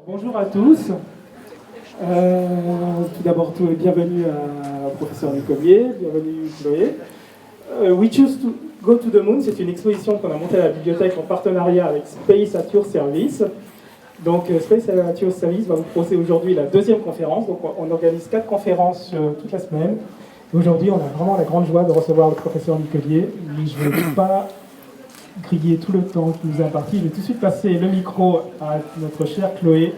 Bonjour à tous. Tout d'abord, bienvenue à professeur Nicollier, bienvenue Chloé. We Choose to Go to the Moon, c'est une exposition qu'on a montée à la bibliothèque en partenariat avec Space at Your Service. Donc Space at Your Service va vous proposer aujourd'hui la deuxième conférence. Donc on organise 4 conférences toute la semaine. Aujourd'hui, on a vraiment la grande joie de recevoir le professeur Nicollier. Mais je ne vais pas griller tout le temps qui nous est imparti. Je vais tout de suite passer le micro à notre chère Chloé,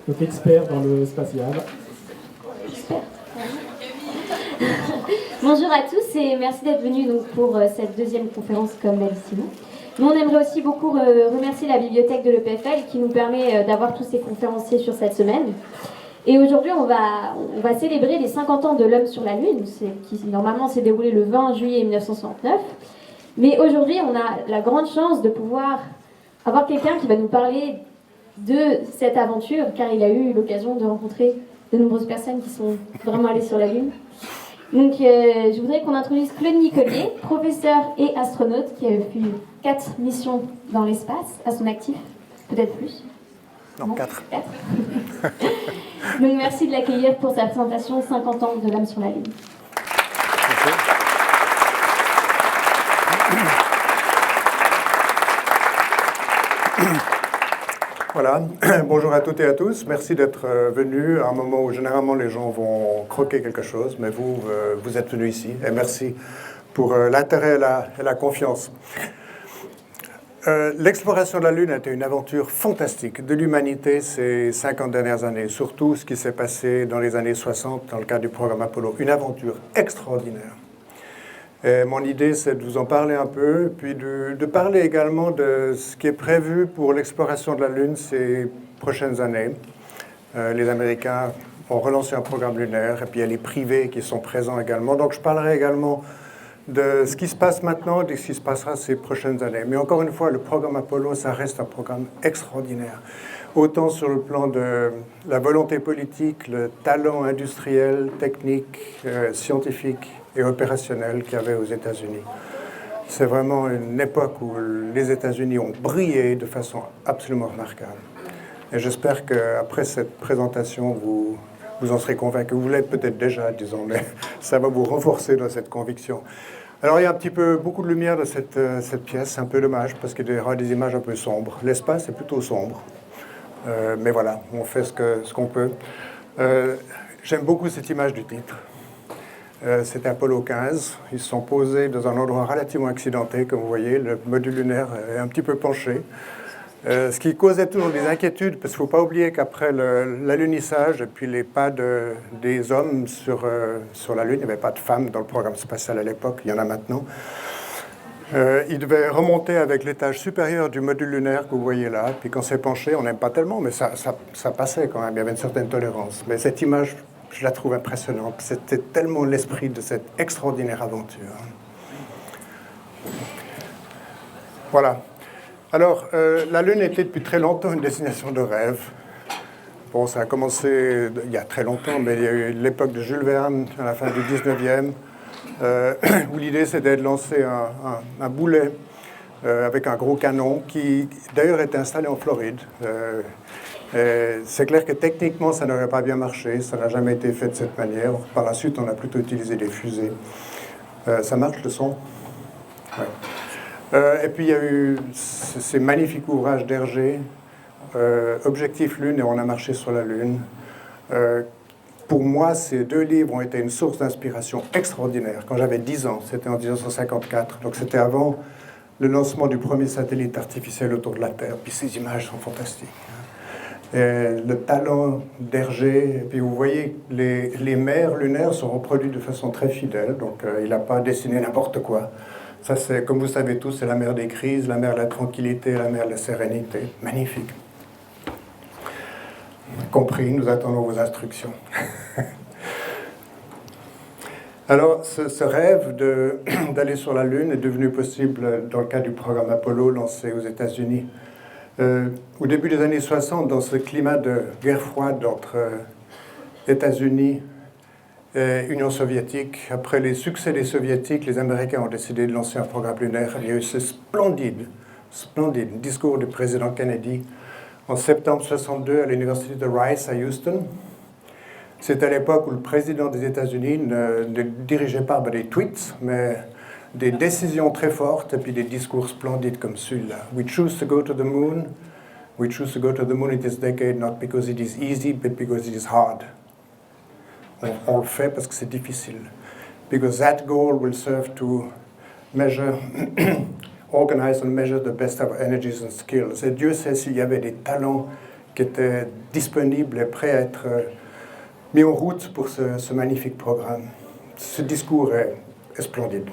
notre expert dans le spatial. Bonjour à tous et merci d'être venus donc, pour cette deuxième conférence comme l'a dit Simon. Nous, on aimerait aussi beaucoup remercier la bibliothèque de l'EPFL qui nous permet d'avoir tous ces conférenciers sur cette semaine. Et aujourd'hui, on va célébrer les 50 ans de l'homme sur la Lune, qui normalement s'est déroulé le 20 juillet 1969. Mais aujourd'hui, on a la grande chance de pouvoir avoir quelqu'un qui va nous parler de cette aventure, car il a eu l'occasion de rencontrer de nombreuses personnes qui sont vraiment allées sur la Lune. Donc, je voudrais qu'on introduise Claude Nicollier, professeur et astronaute, qui a fait 4 missions dans l'espace à son actif, peut-être plus. Non, 4. Donc, merci de l'accueillir pour sa présentation 50 ans de l'homme sur la Lune. Merci. Voilà, bonjour à toutes et à tous. Merci d'être venus à un moment où généralement les gens vont croquer quelque chose, mais vous êtes venus ici. Et merci pour l'intérêt et la confiance. L'exploration de la Lune a été une aventure fantastique de l'humanité ces 50 dernières années, surtout ce qui s'est passé dans les années 60 dans le cadre du programme Apollo. Une aventure extraordinaire. Et mon idée, c'est de vous en parler un peu, puis de parler également de ce qui est prévu pour l'exploration de la Lune ces prochaines années. Les Américains ont relancé un programme lunaire, et puis il y a les privés qui sont présents également. Donc je parlerai également de ce qui se passe maintenant, de ce qui se passera ces prochaines années. Mais encore une fois, le programme Apollo, ça reste un programme extraordinaire. Autant sur le plan de la volonté politique, le talent industriel, technique, scientifique et opérationnel qu'il y avait aux États-Unis. C'est vraiment une époque où les États-Unis ont brillé de façon absolument remarquable. Et j'espère qu'après cette présentation, vous en serez convaincus. Vous l'êtes peut-être déjà, disons, mais ça va vous renforcer dans cette conviction. Alors, il y a beaucoup de lumière dans cette pièce. C'est un peu dommage parce qu'il y aura des images un peu sombres. L'espace est plutôt sombre. Mais voilà, on fait ce qu'on peut. J'aime beaucoup cette image du titre. C'était Apollo 15. Ils se sont posés dans un endroit relativement accidenté, comme vous voyez. Le module lunaire est un petit peu penché. Ce qui causait toujours des inquiétudes, parce qu'il ne faut pas oublier qu'après l'alunissage et puis les pas des hommes sur la Lune, il n'y avait pas de femmes dans le programme spatial à l'époque, il y en a maintenant. Il devait remonter avec l'étage supérieur du module lunaire que vous voyez là. Puis quand c'est penché, on n'aime pas tellement, mais ça passait quand même. Il y avait une certaine tolérance. Mais cette image, je la trouve impressionnante. C'était tellement l'esprit de cette extraordinaire aventure. Voilà. Alors, la Lune était depuis très longtemps une destination de rêve. Bon, ça a commencé il y a très longtemps, mais il y a eu l'époque de Jules Verne, à la fin du 19e. Où l'idée c'était de lancer un boulet avec un gros canon qui d'ailleurs était installé en Floride. C'est clair que techniquement ça n'aurait pas bien marché, ça n'a jamais été fait de cette manière. Par la suite on a plutôt utilisé des fusées. Ça marche le son? Ouais. Et puis il y a eu ces magnifiques ouvrages d'Hergé, Objectif Lune et On a marché sur la Lune. Pour moi, ces 2 livres ont été une source d'inspiration extraordinaire. Quand j'avais 10 ans, c'était en 1954, donc c'était avant le lancement du premier satellite artificiel autour de la Terre. Puis ces images sont fantastiques. Et le talent d'Hergé, et puis vous voyez, les mers lunaires sont reproduits de façon très fidèle, donc il n'a pas dessiné n'importe quoi. Ça, c'est, comme vous savez tous, c'est la mer des crises, la mer de la tranquillité, la mer de la sérénité. Magnifique. Compris, nous attendons vos instructions. Alors, ce rêve d'aller sur la Lune est devenu possible dans le cadre du programme Apollo lancé aux États-Unis. Au début des années 60, dans ce climat de guerre froide entre États-Unis et Union soviétique, après les succès des Soviétiques, les Américains ont décidé de lancer un programme lunaire. Il y a eu ce splendide discours du président Kennedy en septembre 62 à l'université de Rice à Houston. C'était à l'époque où le président des États-Unis ne dirigeait pas des tweets, mais des décisions très fortes et puis des discours splendides comme celui-là. We choose to go to the moon. We choose to go to the moon in this decade not because it is easy, but because it is hard. On le fait parce que c'est difficile. Because that goal will serve to measure, organize and measure the best of our energies and skills. Et Dieu sait s'il y avait des talents qui étaient disponibles et prêts à être mis en route pour ce magnifique programme. Ce discours est splendide.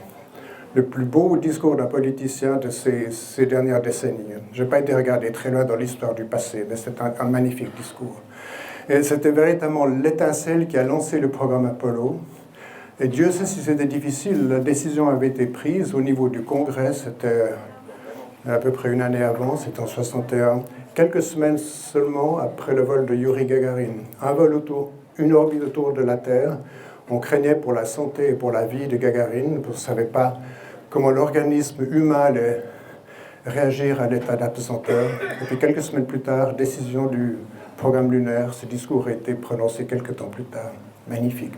Le plus beau discours d'un politicien de ces dernières décennies. Je n'ai pas été regardé très loin dans l'histoire du passé, mais c'est un magnifique discours. Et c'était véritablement l'étincelle qui a lancé le programme Apollo. Et Dieu sait si c'était difficile. La décision avait été prise au niveau du Congrès, c'était à peu près une année avant, c'était en 61, quelques semaines seulement après le vol de Yuri Gagarin. Un vol autour, une orbite autour de la Terre. On craignait pour la santé et pour la vie de Gagarin, on ne savait pas comment l'organisme humain allait réagir à l'état d'apesanteur. Et puis quelques semaines plus tard, décision du programme lunaire, ce discours a été prononcé quelques temps plus tard. Magnifique.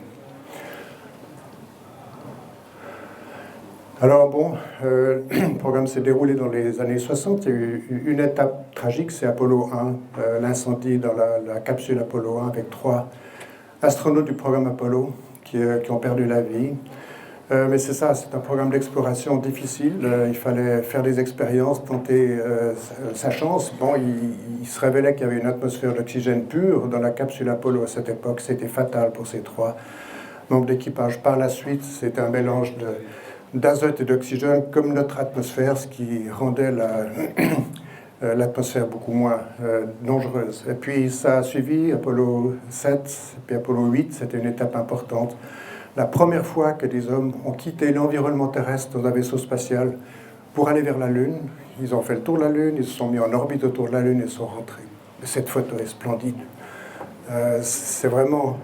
Alors bon, le programme s'est déroulé dans les années 60. Il y a eu une étape tragique, c'est Apollo 1, l'incendie dans la capsule Apollo 1 avec 3 astronautes du programme Apollo qui ont perdu la vie. Mais c'est ça, c'est un programme d'exploration difficile. Il fallait faire des expériences, tenter sa chance. Bon, il se révélait qu'il y avait une atmosphère d'oxygène pur dans la capsule Apollo à cette époque. C'était fatal pour ces 3 membres d'équipage. Par la suite, c'était un mélange d'azote et d'oxygène comme notre atmosphère, ce qui rendait l'atmosphère beaucoup moins dangereuse. Et puis ça a suivi Apollo 7, puis Apollo 8, c'était une étape importante. La première fois que des hommes ont quitté l'environnement terrestre dans un vaisseau spatial pour aller vers la Lune. Ils ont fait le tour de la Lune, ils se sont mis en orbite autour de la Lune et sont rentrés. Cette photo est splendide. C'est vraiment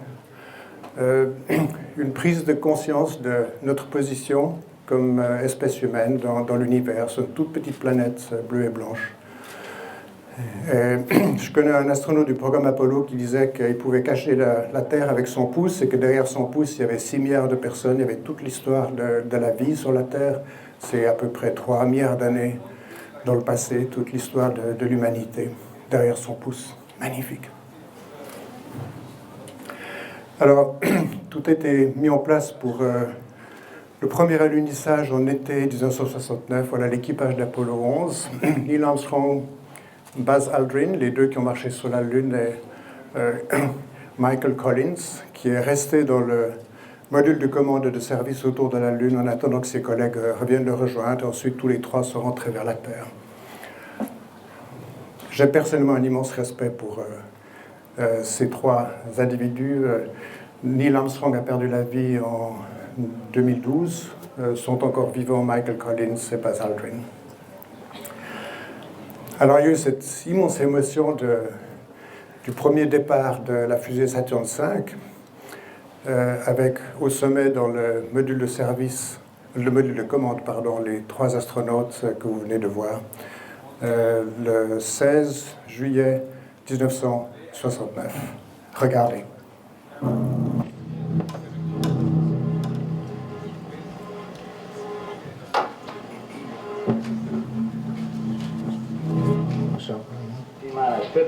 une prise de conscience de notre position comme espèce humaine dans l'univers, sur une toute petite planète bleue et blanche. Et je connais un astronaute du programme Apollo qui disait qu'il pouvait cacher la Terre avec son pouce et que derrière son pouce, il y avait 6 milliards de personnes, il y avait toute l'histoire de la vie sur la Terre. C'est à peu près 3 milliards d'années dans le passé, toute l'histoire de l'humanité derrière son pouce. Magnifique. Alors, tout a été mis en place pour le premier alunissage en été 1969. Voilà l'équipage d'Apollo 11. Neil Armstrong, Buzz Aldrin, les 2 qui ont marché sur la Lune, et Michael Collins, qui est resté dans le module de commande de service autour de la Lune en attendant que ses collègues reviennent le rejoindre. Ensuite, tous les 3 sont rentrés vers la Terre. J'ai personnellement un immense respect pour ces 3 individus. Neil Armstrong a perdu la vie en 2012. Sont encore vivants Michael Collins et Buzz Aldrin. Alors, il y a eu cette immense émotion du premier départ de la fusée Saturn V, avec au sommet dans le module de service, le module de commande, pardon, les 3 astronautes que vous venez de voir, le 16 juillet 1969. Regardez.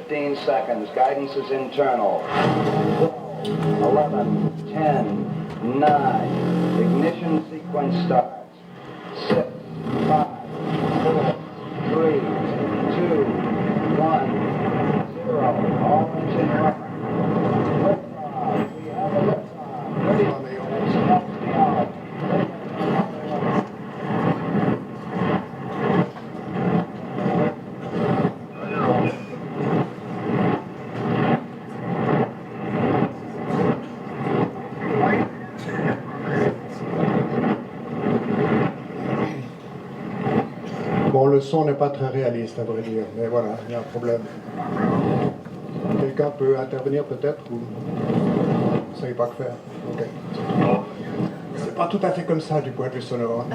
T-minus 15 seconds. Guidance is internal. 11, 10, 9. Ignition sequence starts. 6, 5, 4, 3, 2, 1, 0. All engine running. Liftoff. We have a liftoff. Ready. That's beyond. Bon, le son n'est pas très réaliste, à vrai dire, mais voilà, il y a un problème. Quelqu'un peut intervenir peut-être ou vous ne savez pas que faire? Ok. C'est pas tout à fait comme ça du point de vue sonore.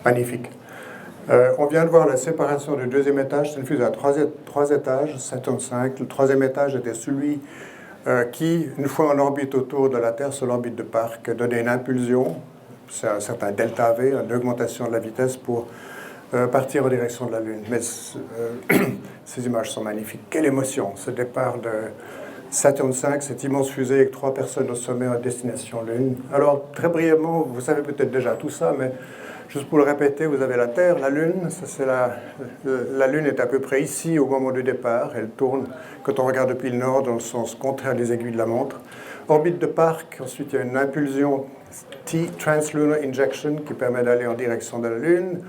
Magnifique. On vient de voir la séparation du deuxième étage. C'est une fusée à trois étages, Saturn V. Le troisième étage était celui qui, une fois en orbite autour de la Terre, sur l'orbite de Park, donnait une impulsion, c'est un certain delta V, une augmentation de la vitesse pour partir en direction de la Lune. Mais ces images sont magnifiques. Quelle émotion, ce départ de Saturn V, cette immense fusée avec 3 personnes au sommet à destination Lune. Alors, très brièvement, vous savez peut-être déjà tout ça, mais juste pour le répéter, vous avez la Terre, la Lune. Ça, c'est la Lune est à peu près ici au moment du départ. Elle tourne, quand on regarde depuis le nord, dans le sens contraire des aiguilles de la montre. Orbite de Park, ensuite il y a une impulsion T, Translunar Injection, qui permet d'aller en direction de la Lune.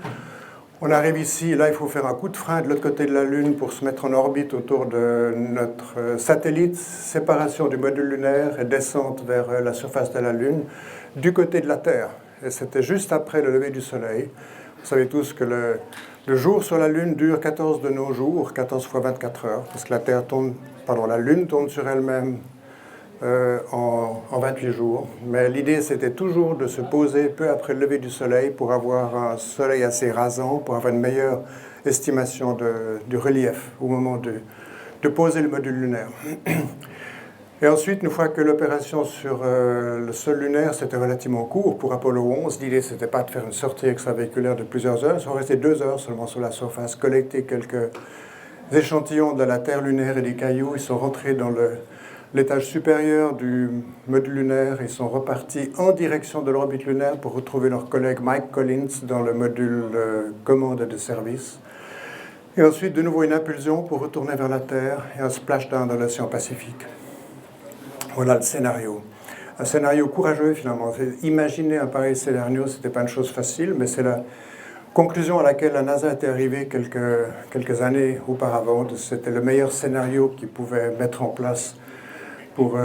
On arrive ici, là il faut faire un coup de frein de l'autre côté de la Lune pour se mettre en orbite autour de notre satellite, séparation du module lunaire et descente vers la surface de la Lune du côté de la Terre. Et c'était juste après le lever du Soleil. Vous savez tous que le jour sur la Lune dure 14 de nos jours, 14 fois 24 heures, parce que la Lune tourne sur elle-même en 28 jours. Mais l'idée, c'était toujours de se poser peu après le lever du Soleil pour avoir un Soleil assez rasant, pour avoir une meilleure estimation du relief au moment de poser le module lunaire. Et ensuite, une fois que l'opération sur le sol lunaire, c'était relativement court pour Apollo 11, l'idée, c'était pas de faire une sortie extravéhiculaire de plusieurs heures, ça aurait resté 2 heures seulement sur la surface, collecter quelques échantillons de la Terre lunaire et des cailloux. Ils sont rentrés dans l'étage supérieur du module lunaire. Ils sont repartis en direction de l'orbite lunaire pour retrouver leur collègue Mike Collins dans le module commande de service. Et ensuite, de nouveau, une impulsion pour retourner vers la Terre et un splashdown dans l'océan Pacifique. Voilà le scénario. Un scénario courageux, finalement. Imaginer un pareil scénario, ce n'était pas une chose facile, mais c'est la conclusion à laquelle la NASA était arrivée quelques années auparavant. C'était le meilleur scénario qu'ils pouvaient mettre en place pour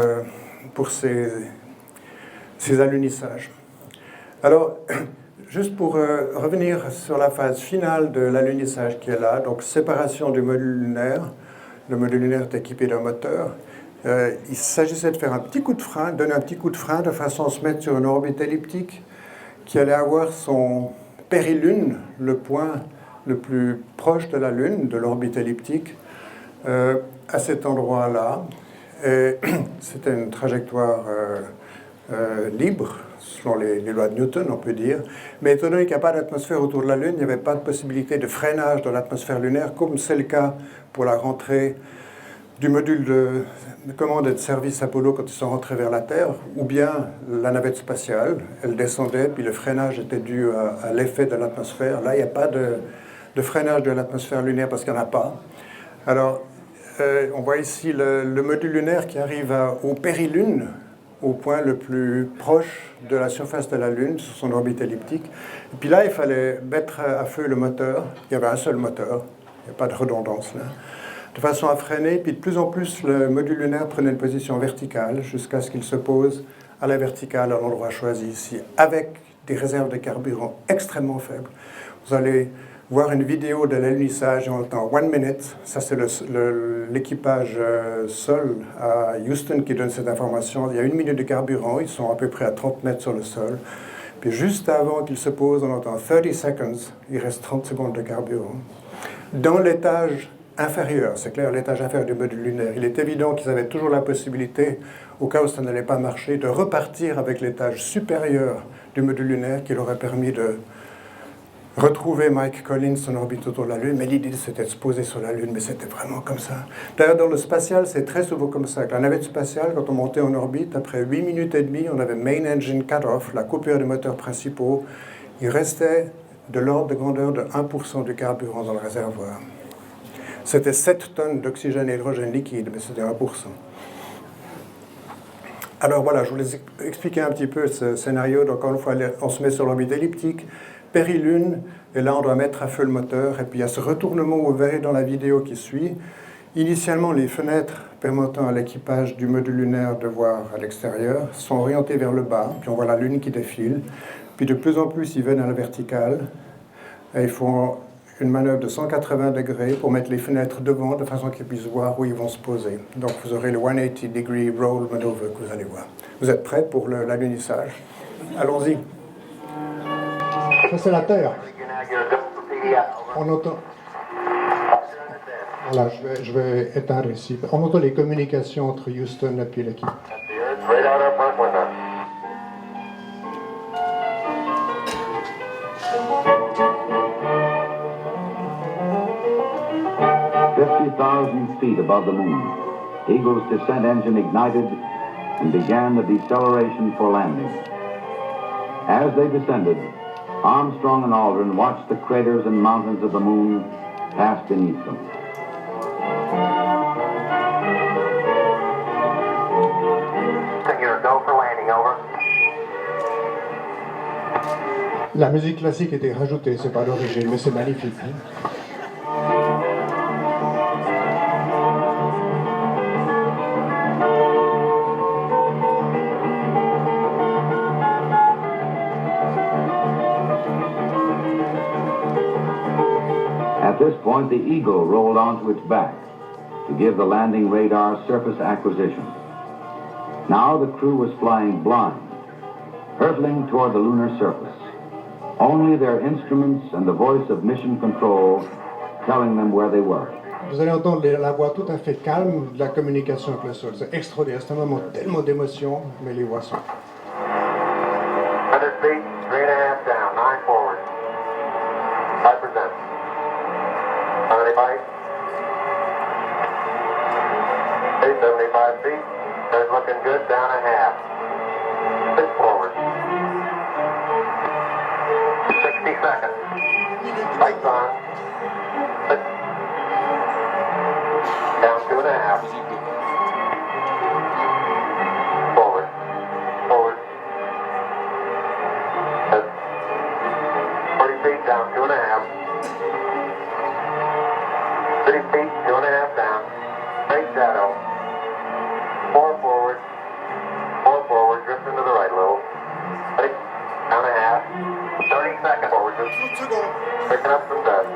ces alunissages. Alors, juste pour revenir sur la phase finale de l'alunissage qui est là, donc séparation du module lunaire. Le module lunaire est équipé d'un moteur. Il s'agissait de faire un petit coup de frein, donner un petit coup de frein de façon à se mettre sur une orbite elliptique qui allait avoir son périlune, le point le plus proche de la Lune, de l'orbite elliptique, à cet endroit-là. Et c'était une trajectoire libre, selon les lois de Newton, on peut dire. Mais étant donné qu'il n'y a pas d'atmosphère autour de la Lune, il n'y avait pas de possibilité de freinage dans l'atmosphère lunaire, comme c'est le cas pour la rentrée du module de commande et de service Apollo quand ils sont rentrés vers la Terre, ou bien la navette spatiale. Elle descendait, puis le freinage était dû à l'effet de l'atmosphère. Là, il n'y a pas de freinage de l'atmosphère lunaire parce qu'il n'y en a pas. Alors, on voit ici le module lunaire qui arrive au périlune, au point le plus proche de la surface de la Lune, sur son orbite elliptique. Et puis là, il fallait mettre à feu le moteur. Il y avait un seul moteur, il n'y a pas de redondance là. De façon à freiner, puis de plus en plus, le module lunaire prenait une position verticale jusqu'à ce qu'il se pose à la verticale, à l'endroit choisi ici, avec des réserves de carburant extrêmement faibles. Vous allez voir une vidéo de l'alunissage en temps 1 minute. Ça, c'est l'équipage sol à Houston qui donne cette information. Il y a 1 minute de carburant, ils sont à peu près à 30 mètres sur le sol. Puis juste avant qu'ils se posent, on entend 30 seconds, il reste 30 secondes de carburant. Dans l'étage inférieur, c'est clair, l'étage inférieur du module lunaire, il est évident qu'ils avaient toujours la possibilité, au cas où ça n'allait pas marcher, de repartir avec l'étage supérieur du module lunaire qui leur aurait permis de retrouver Mike Collins en orbite autour de la Lune. Mais l'idée, c'était de se poser sur la Lune, mais c'était vraiment comme ça. D'ailleurs, dans le spatial, c'est très souvent comme ça. Avec la navette spatiale, quand on montait en orbite, après 8 minutes et demie, on avait Main Engine Cut-Off, la coupure des moteurs principaux. Il restait de l'ordre de grandeur de 1% du carburant dans le réservoir. C'était 7 tonnes d'oxygène et d'hydrogène liquide, mais c'était 1%. Alors voilà, je voulais expliquer un petit peu ce scénario. Donc, encore une fois, on se met sur l'orbite elliptique, périlune, et là, on doit mettre à feu le moteur. Et puis, il y a ce retournement, vous verrez dans la vidéo qui suit. Initialement, les fenêtres permettant à l'équipage du module lunaire de voir à l'extérieur sont orientées vers le bas, puis on voit la Lune qui défile. Puis, de plus en plus, ils viennent à la verticale, et ils font une manœuvre de 180 degrés pour mettre les fenêtres devant de façon qu'ils puissent voir où ils vont se poser. Donc vous aurez le 180 degree roll maneuver que vous allez voir. Vous êtes prêts pour l'alunissage? Allons-y. Ça c'est la Terre. On entend... Voilà, je vais éteindre ici. On entend les communications entre Houston et puis l'équipe. Radar up front window. 50,000 feet above the moon, Eagle's descent engine ignited and began the deceleration for landing. As they descended, Armstrong and Aldrin watched the craters and mountains of the moon pass beneath them. Go for landing, over. La musique classique était rajoutée, c'est pas d'origine, mais c'est magnifique. At this point, the Eagle rolled onto its back to give the landing radar surface acquisition. Now the crew was flying blind, hurtling toward the lunar surface. Only their instruments and the voice of mission control telling them where they were. Vous allez entendre la voix tout à fait calme de la communication avec le sol. C'est extraordinaire, c'est un moment tellement d'émotion, mais les voix sont... 100 feet, 3.5 down, 9 forward. 5%. How many bites? 75 feet. That's looking good, down a half. 6 forward. 60 seconds. Lights on. 6. Down 2.5. Forward. Forward. 40 feet, down 2.5. 30 feet, 2.5 down. Straight shadow. 4 forward, 4 forward, drift into the right a little. 6, down a half, 30 seconds forward, just picking up some dust.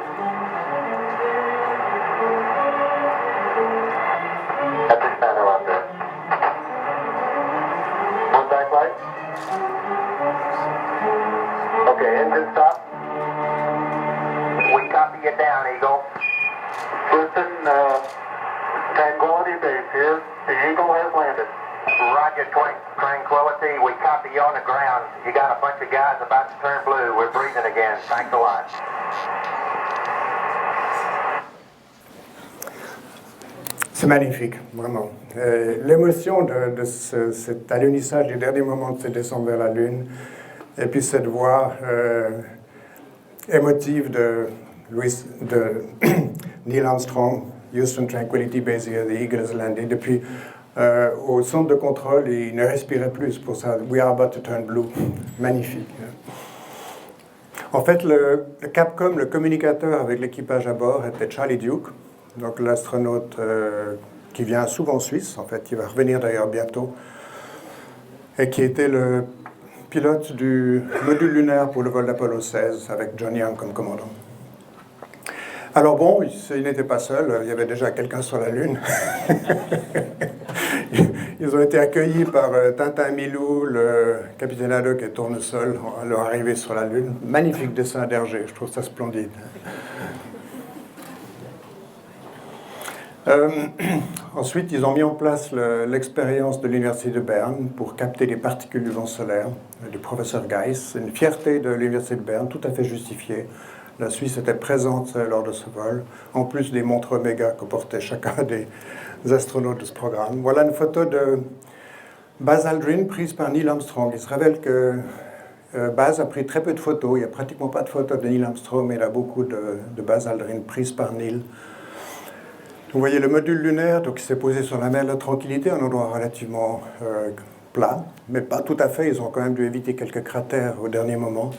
Got the shadow out there. Contact light. Okay, engine stop. We copy you down, Eagle. Listen, Tranquility Base here. The Eagle has landed. Roger, Tranquility. We copy you on the ground. You got a bunch of guys about to turn blue. We're breathing again. Thanks a lot. C'est magnifique, vraiment. L'émotion de cet alunissage des derniers moments de cette descente vers la Lune, et puis cette voix émotive de Neil Armstrong, Houston Tranquility Base here, the Eagle has landed. Depuis, au centre de contrôle, il ne respirait plus pour ça. We are about to turn blue. Magnifique. En fait, le Capcom, le communicateur avec l'équipage à bord, était Charlie Duke, donc l'astronaute qui vient souvent en Suisse, en fait, qui va revenir d'ailleurs bientôt, et qui était le pilote du module lunaire pour le vol d'Apollo 16 avec John Young comme commandant. Alors bon, il n'était pas seul, il y avait déjà quelqu'un sur la Lune. Ils ont été accueillis par Tintin Milou, le capitaine Haddock et Tournesol, à leur arrivée sur la Lune. Magnifique dessin d'Hergé, je trouve ça splendide. Ensuite, ils ont mis en place l'expérience de l'Université de Berne pour capter les particules du vent solaire du professeur Geiss. Une fierté de l'Université de Berne, tout à fait justifiée. La Suisse était présente lors de ce vol, en plus des montres Omega que portait chacun des astronautes de ce programme. Voilà une photo de Buzz Aldrin prise par Neil Armstrong. Il se révèle que Buzz a pris très peu de photos. Il n'y a pratiquement pas de photos de Neil Armstrong, mais il y a beaucoup de Buzz Aldrin prises par Neil. Vous voyez le module lunaire, donc il s'est posé sur la mer de la Tranquillité, un endroit relativement plat, mais pas tout à fait. Ils ont quand même dû éviter quelques cratères au dernier moment.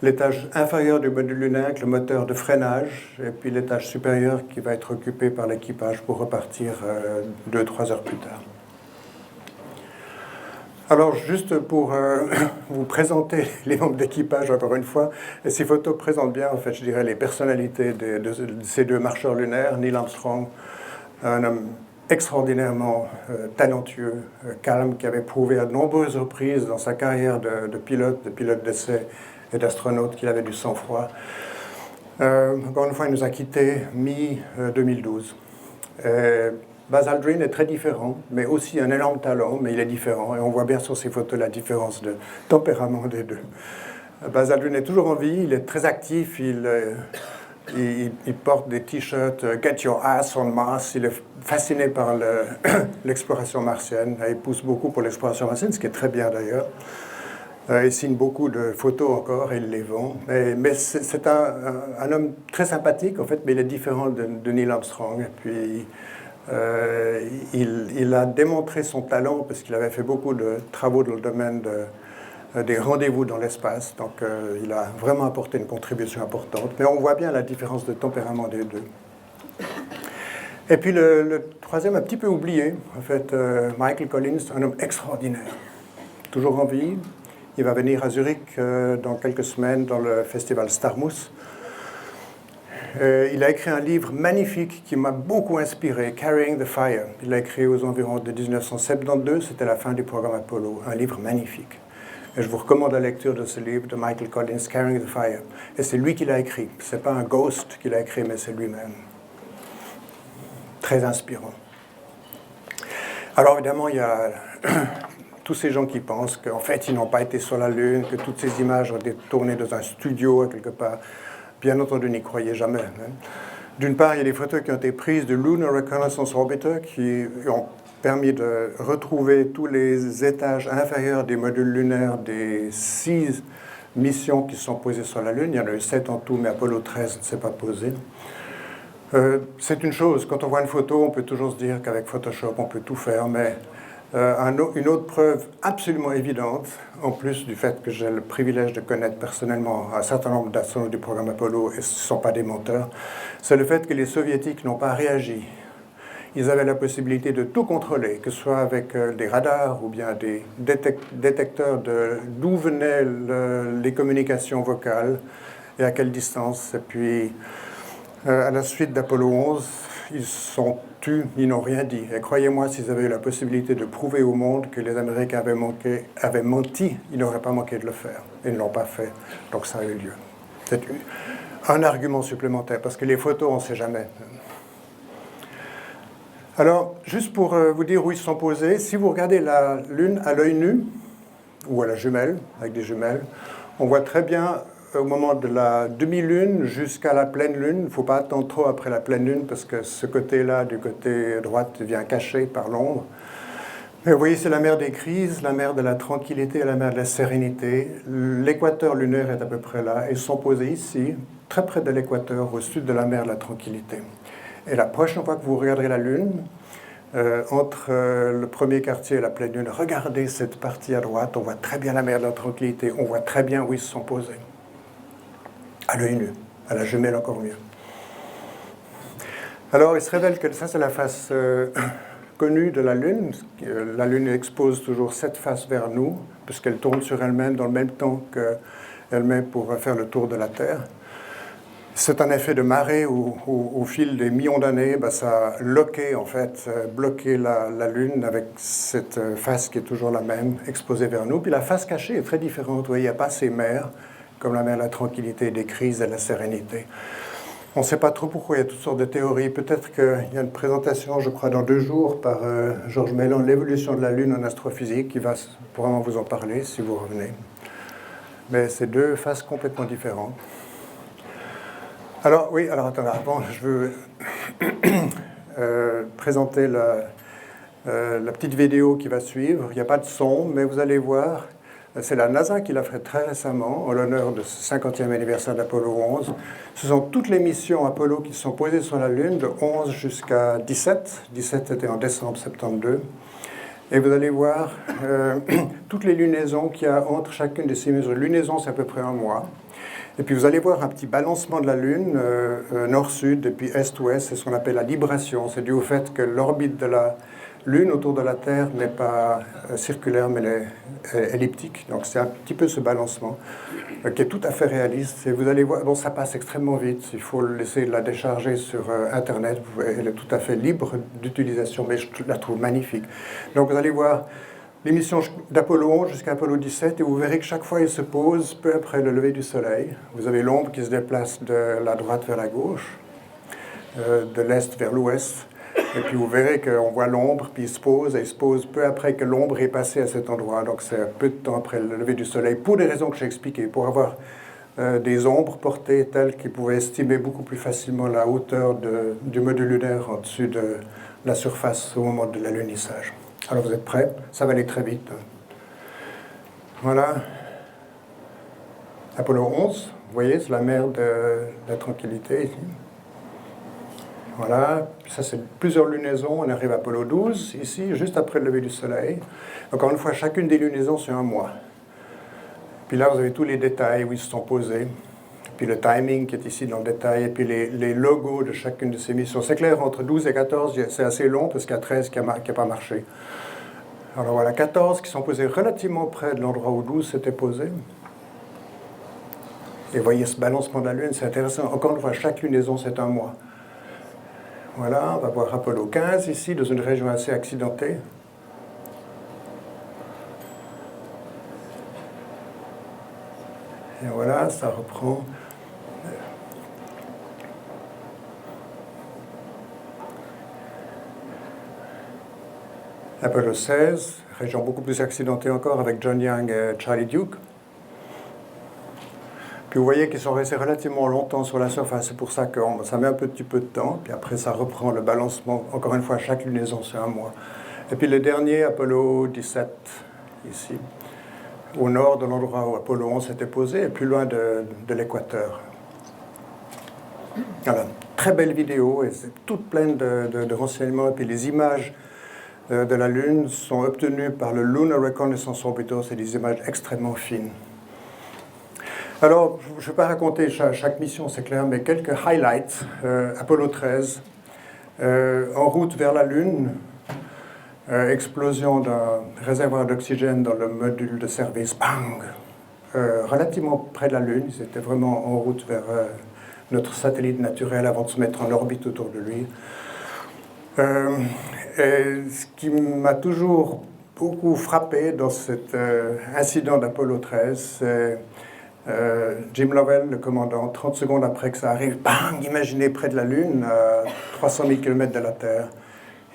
L'étage inférieur du module lunaire avec le moteur de freinage, et puis l'étage supérieur qui va être occupé par l'équipage pour repartir 2-3 heures plus tard. Alors, juste pour vous présenter les membres d'équipage, encore une fois, et ces photos présentent bien, en fait, je dirais, les personnalités de ces deux marcheurs lunaires. Neil Armstrong, un homme extraordinairement talentueux, calme, qui avait prouvé à de nombreuses reprises dans sa carrière de pilote d'essai et d'astronaute qu'il avait du sang-froid. Encore une fois, il nous a quittés mi-2012. Buzz Aldrin est très différent, mais aussi un énorme talent, mais il est différent. Et on voit bien sur ces photos la différence de tempérament des deux. Buzz Aldrin est toujours en vie, il est très actif, il porte des t-shirts « Get your ass on Mars », il est fasciné par l'exploration martienne, il pousse beaucoup pour l'exploration martienne, ce qui est très bien d'ailleurs. Il signe beaucoup de photos encore et il les vend. Mais c'est un homme très sympathique, en fait, mais il est différent de Neil Armstrong. Et puis, il a démontré son talent parce qu'il avait fait beaucoup de travaux dans le domaine des rendez-vous dans l'espace. Donc, il a vraiment apporté une contribution importante. Mais on voit bien la différence de tempérament des deux. Et puis, le troisième, un petit peu oublié, en fait, Michael Collins, un homme extraordinaire. Toujours en vie. Il va venir à Zurich dans quelques semaines dans le festival Starmus. Il a écrit un livre magnifique qui m'a beaucoup inspiré, Carrying the Fire. Il l'a écrit aux environs de 1972, c'était la fin du programme Apollo. Un livre magnifique. Et je vous recommande la lecture de ce livre de Michael Collins, Carrying the Fire. Et c'est lui qui l'a écrit. Ce n'est pas un ghost qui l'a écrit, mais c'est lui-même. Très inspirant. Alors évidemment, il y a tous ces gens qui pensent qu'en fait, ils n'ont pas été sur la Lune, que toutes ces images ont été tournées dans un studio, quelque part. Bien entendu, n'y croyez jamais. Hein. D'une part, il y a des photos qui ont été prises de Lunar Reconnaissance Orbiter qui ont permis de retrouver tous les étages inférieurs des modules lunaires des 6 missions qui se sont posées sur la Lune. Il y en a eu 7 en tout, mais Apollo 13 ne s'est pas posé. C'est une chose, quand on voit une photo, on peut toujours se dire qu'avec Photoshop, on peut tout faire, mais une autre preuve absolument évidente, en plus du fait que j'ai le privilège de connaître personnellement un certain nombre d'astronautes du programme Apollo, et ce ne sont pas des menteurs, c'est le fait que les Soviétiques n'ont pas réagi. Ils avaient la possibilité de tout contrôler, que ce soit avec des radars ou bien des détecteurs d'où venaient les communications vocales et à quelle distance. Et puis, à la suite d'Apollo 11, ils sont tus, ils n'ont rien dit. Et croyez-moi, s'ils avaient eu la possibilité de prouver au monde que les Américains avaient menti, ils n'auraient pas manqué de le faire. Ils ne l'ont pas fait, donc ça a eu lieu. C'est un argument supplémentaire, parce que les photos, on ne sait jamais. Alors, juste pour vous dire où ils se sont posés, si vous regardez la Lune à l'œil nu, ou à la jumelle, avec des jumelles, on voit très bien au moment de la demi-lune jusqu'à la pleine lune. Il ne faut pas attendre trop après la pleine lune parce que ce côté-là, du côté droite, vient caché par l'ombre. Mais vous voyez, c'est la mer des crises, la mer de la tranquillité et la mer de la sérénité. L'équateur lunaire est à peu près là. Ils sont posés ici, très près de l'équateur, au sud de la mer de la tranquillité. Et la prochaine fois que vous regarderez la Lune, entre le premier quartier et la pleine lune, regardez cette partie à droite, on voit très bien la mer de la tranquillité, on voit très bien où ils se sont posés. À l'œil nu, à la jumelle encore mieux. Alors, il se révèle que ça, c'est la face connue de la Lune. La Lune expose toujours cette face vers nous, puisqu'elle tourne sur elle-même dans le même temps qu'elle met pour faire le tour de la Terre. C'est un effet de marée où, au fil des millions d'années, ça a loqué, en fait, bloqué la Lune avec cette face qui est toujours la même, exposée vers nous. Puis la face cachée est très différente. Vous voyez, il n'y a pas ces mers, comme la mer de la tranquillité, des crises et de la sérénité. On ne sait pas trop pourquoi, il y a toutes sortes de théories. Peut-être qu'il y a une présentation, je crois, dans 2 jours par Georges Mellon, l'évolution de la Lune en astrophysique, qui va probablement vous en parler si vous revenez. Mais c'est 2 faces complètement différentes. Alors, oui, alors attendez, avant, je veux présenter la petite vidéo qui va suivre. Il n'y a pas de son, mais vous allez voir, c'est la NASA qui l'a fait très récemment, en l'honneur de ce 50e anniversaire d'Apollo 11. Ce sont toutes les missions Apollo qui sont posées sur la Lune, de 11 jusqu'à 17. 17, c'était en décembre 72. Et vous allez voir toutes les lunaisons qu'il y a entre chacune de ces mesures. Lunaison, c'est à peu près 1 mois. Et puis vous allez voir un petit balancement de la Lune, nord-sud, et puis est-ouest, c'est ce qu'on appelle la libration. C'est dû au fait que l'orbite de la Lune autour de la Terre n'est pas circulaire, mais elle est elliptique. Donc c'est un petit peu ce balancement qui est tout à fait réaliste. Et vous allez voir, bon, ça passe extrêmement vite. Il faut laisser la décharger sur Internet. Elle est tout à fait libre d'utilisation, mais je la trouve magnifique. Donc vous allez voir les missions d'Apollo 11 jusqu'à Apollo 17, et vous verrez que chaque fois, il se pose peu après le lever du Soleil. Vous avez l'ombre qui se déplace de la droite vers la gauche, de l'est vers l'ouest. Et puis vous verrez qu'on voit l'ombre, puis il se pose peu après que l'ombre est passée à cet endroit. Donc c'est peu de temps après le lever du Soleil, pour des raisons que j'ai expliquées, pour avoir des ombres portées telles qu'ils pouvaient estimer beaucoup plus facilement la hauteur du module lunaire en dessus de la surface au moment de l'alunissage. Alors vous êtes prêts? Ça va aller très vite. Voilà. Apollo 11, vous voyez, c'est la mer de la tranquillité ici. Voilà, ça c'est plusieurs lunaisons, on arrive à Apollo 12, ici, juste après le lever du Soleil. Encore une fois, chacune des lunaisons, c'est un mois. Puis là, vous avez tous les détails où ils se sont posés. Puis le timing qui est ici dans le détail, et puis les logos de chacune de ces missions. C'est clair, entre 12 et 14, c'est assez long, parce qu'il y a 13 qui n'a pas marché. Alors voilà, 14 qui sont posés relativement près de l'endroit où 12 s'était posé. Et vous voyez ce balancement de la Lune, c'est intéressant. Encore une fois, chaque lunaison, c'est un mois. Voilà, on va voir Apollo 15 ici, dans une région assez accidentée. Et voilà, ça reprend. Apollo 16, région beaucoup plus accidentée encore, avec John Young et Charlie Duke. Puis vous voyez qu'ils sont restés relativement longtemps sur la surface, c'est pour ça que ça met un petit peu de temps, puis après ça reprend le balancement, encore une fois, chaque lunaison c'est un mois. Et puis le dernier, Apollo 17, ici, au nord de l'endroit où Apollo 11 s'était posé, et plus loin de l'équateur. Voilà, très belle vidéo, et c'est toute pleine de renseignements, et puis les images de la Lune sont obtenues par le Lunar Reconnaissance Orbiter, c'est des images extrêmement fines. Alors, je ne vais pas raconter chaque mission, c'est clair, mais quelques highlights. Apollo 13, en route vers la Lune, explosion d'un réservoir d'oxygène dans le module de service, bang, relativement près de la Lune, ils étaient vraiment en route vers notre satellite naturel avant de se mettre en orbite autour de lui. Et ce qui m'a toujours beaucoup frappé dans cet incident d'Apollo 13, c'est Jim Lovell, le commandant, 30 secondes après que ça arrive, bang, imaginez près de la Lune, à 300 000 km de la Terre.